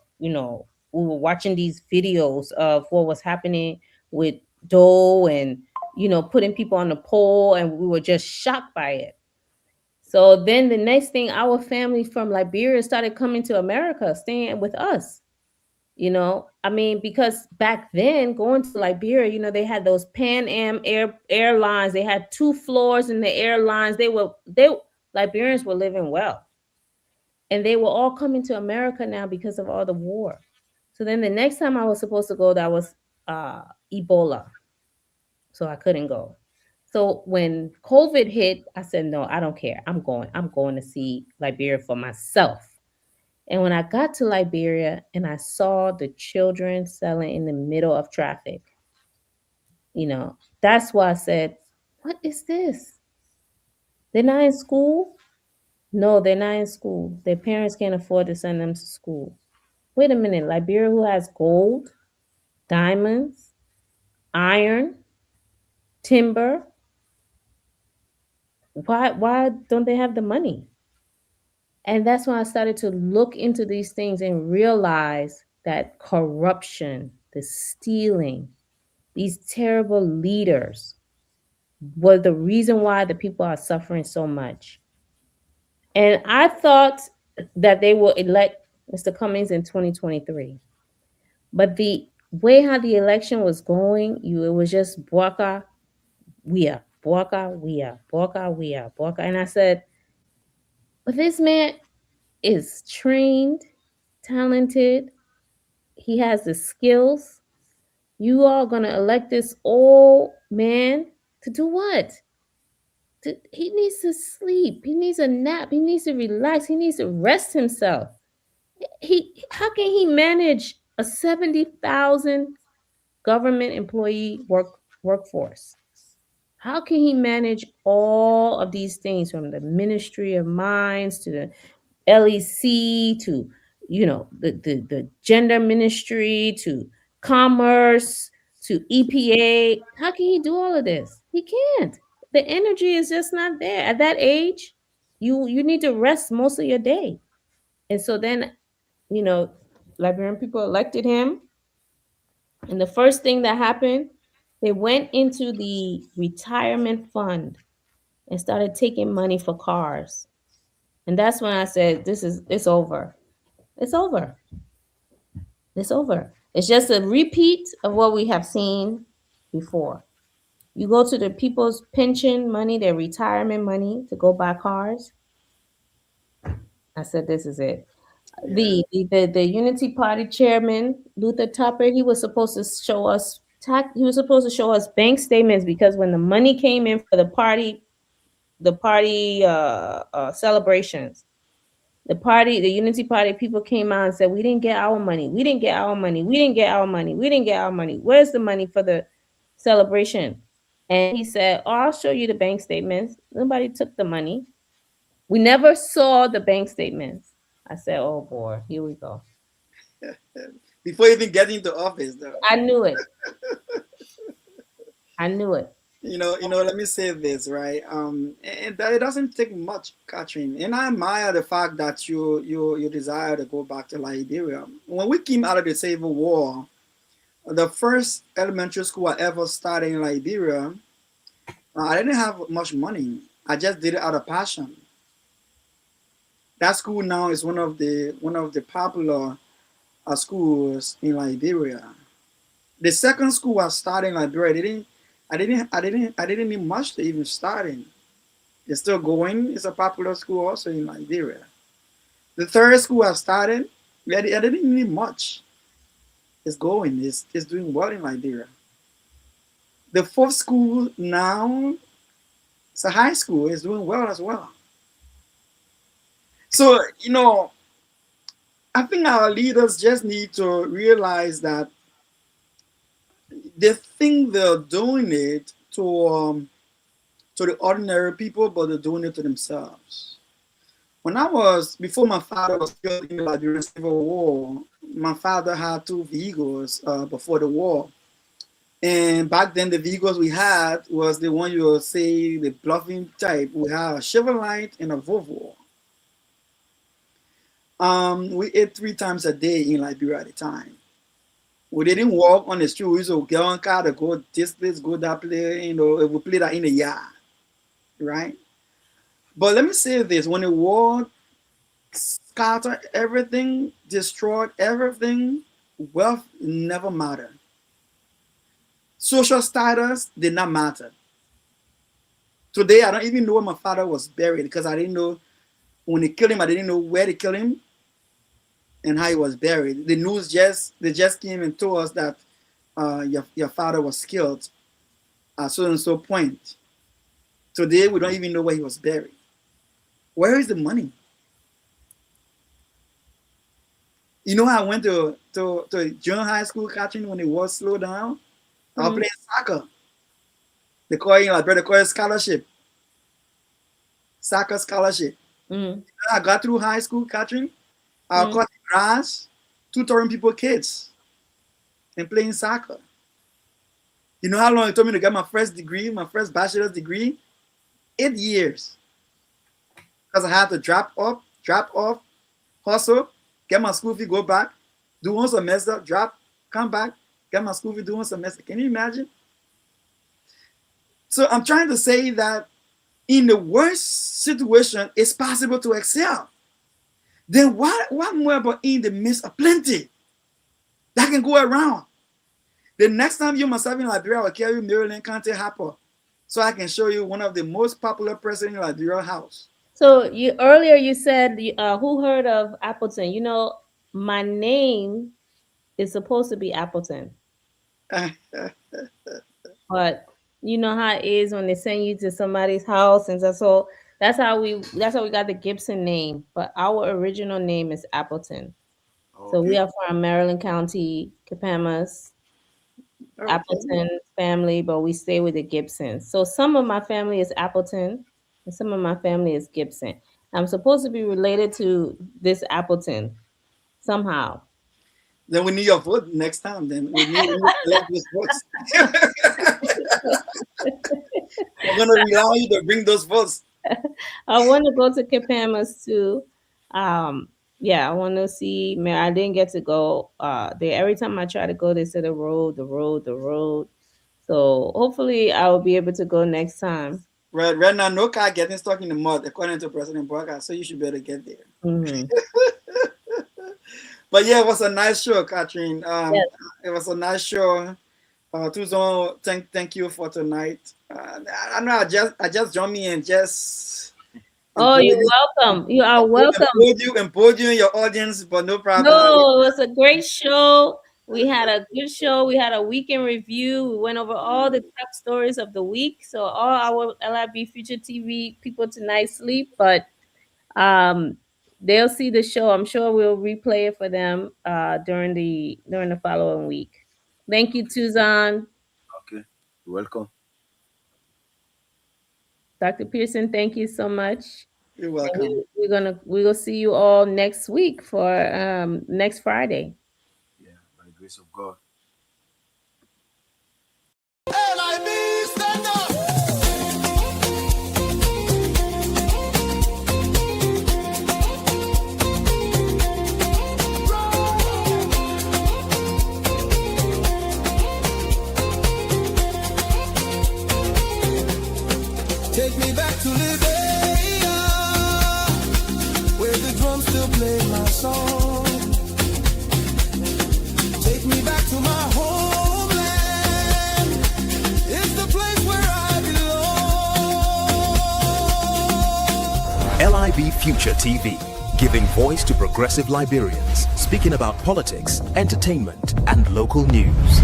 C: watching these videos of what was happening with Doe and, putting people on the pole, and we were just shocked by it. So then the next thing, our family from Liberia started coming to America, staying with us. Because back then, going to Liberia, they had those Pan Am airlines. They had 2 floors in the airlines. Liberians were living well. And they were all coming to America now because of all the war. So then the next time I was supposed to go, that was Ebola. So I couldn't go. So when COVID hit, I said, no, I don't care. I'm going to see Liberia for myself. And when I got to Liberia and I saw the children selling in the middle of traffic, that's why I said, what is this? They're not in school? No, they're not in school. Their parents can't afford to send them to school. Wait a minute, Liberia, who has gold, diamonds, iron, timber, why don't they have the money? And that's when I started to look into these things and realize that corruption, the stealing, these terrible leaders were the reason why the people are suffering so much. And I thought that they will elect Mr. Cummings in 2023. But the way how the election was going, it was just Bwaka, Wia, Bwaka, Wia, Bwaka, Wia, Bwaka. And I said, but this man is trained, talented. He has the skills. You are going to elect this old man to do what? He needs to sleep. He needs a nap. He needs to relax. He needs to rest himself. How can he manage a 70,000 government employee workforce? How can he manage all of these things, from the Ministry of Mines to the LEC to, the gender ministry to commerce to EPA. How can he do all of this? He can't. The energy is just not there. At that age, you need to rest most of your day. And so then, Liberian people elected him. And the first thing that happened, they went into the retirement fund and started taking money for cars. And that's when I said, it's over. It's over. It's over. It's just a repeat of what we have seen before. You go to the people's pension money, their retirement money to go buy cars. I said, this is it. The Unity Party chairman, Luther Tupper, he was supposed to show us bank statements, because when the money came in for the party celebrations, the Unity Party people came out and said, we didn't get our money. We didn't get our money. We didn't get our money. We didn't get our money. Where's the money for the celebration? And he said, oh, I'll show you the bank statements. Nobody took the money. We never saw the bank statements. I said, oh boy, here we go.
I: Before even getting into office, though.
C: I knew it. I knew it.
I: Let me say this, right? And that it doesn't take much, Catherine. And I admire the fact that you desire to go back to Liberia. When we came out of the Civil War, the first elementary school I ever started in Liberia, I didn't have much money. I just did it out of passion. That school now is one of the popular schools in Liberia. The second school I started in Liberia, I didn't need much to even start in. It's still going. It's a popular school also in Liberia. The third school I started, I didn't need much. It's going. It's doing well in Liberia. The fourth school now, it's a high school. It's doing well as well. So, I think our leaders just need to realize that they think they're doing it to the ordinary people, but they're doing it to themselves. Before my father was killed in the Liberian Civil War, my father had two vehicles before the war. And back then, the vehicles we had was the one you will say, the bluffing type. We had a Chevrolet and a Volvo. We ate 3 times a day in Liberia at the time. We didn't walk on the street. We used to get on car to go this place, go that place, we play that in the yard, right? But let me say this, when the war scattered everything, destroyed everything, wealth never mattered. Social status did not matter. Today, I don't even know where my father was buried, because I didn't know, when they killed him, I didn't know where they killed him and how he was buried. The news just came and told us that your father was killed at so and so point. Today, we don't even know where he was buried. Where is the money? I went to junior high school, Catherine, when the war slowed down. I was playing soccer. They call it scholarship. Soccer scholarship. I got through high school, Catherine. I cut the grass, tutoring people, kids, and playing soccer. You know how long it took me to get my first degree, my first bachelor's degree? 8 years. Because I had to drop off, hustle, get my school fee, go back, do 1 semester, drop, come back, get my school fee, do 1 semester. Can you imagine? So I'm trying to say that in the worst situation, it's possible to excel. Then what more about in the midst of plenty that can go around? The next time you must have in Liberia, I will carry you Maryland County Harper, so I can show you one of the most popular presidents in Liberia house.
C: So earlier you said, who heard of Appleton? My name is supposed to be Appleton. But you know how it is when they send you to somebody's house, and so that's how we got the Gibson name. But our original name is Appleton. Okay. So we are from Maryland County, Capamas, okay. Appleton family, but we stay with the Gibsons. So some of my family is Appleton, and some of my family is Gibson. I'm supposed to be related to this Appleton somehow.
I: Then we need your vote next time. Then we need to collect those votes. We're gonna rely on you to bring those votes.
C: I want to go to Capamas too. Yeah, I want to see. Man, I didn't get to go there. Every time I try to go, they say the road, the road, the road. So hopefully, I will be able to go next time.
I: Right now, no car getting stuck in the mud, according to President Barker. So you should better get there.
C: Mm-hmm.
I: But yeah, it was a nice show, Catherine.
C: Yes.
I: It was a nice show. Tuzon, thank you for tonight. I know I just joined me and just.
C: Oh, you're welcome. You are welcome.
I: Impose you in your audience, but no problem.
C: No, it was a great show. We had a good show. We had a weekend review. We went over all the top stories of the week. So all our LIB Future TV people tonight sleep, but they'll see the show. I'm sure we'll replay it for them during the following week. Thank you, Tuzon.
J: Okay, you're welcome.
C: Dr. Pearson, thank you so much.
I: You're welcome.
C: We will see you all next week for next Friday.
J: Yeah, by the grace of God.
A: LIB, stand up. Take me back to Liberia, where the drums still play my song. Take me back to my homeland. It's the place where I belong.
B: LIB Future TV, giving voice to progressive Liberians, speaking about politics, entertainment, and local news.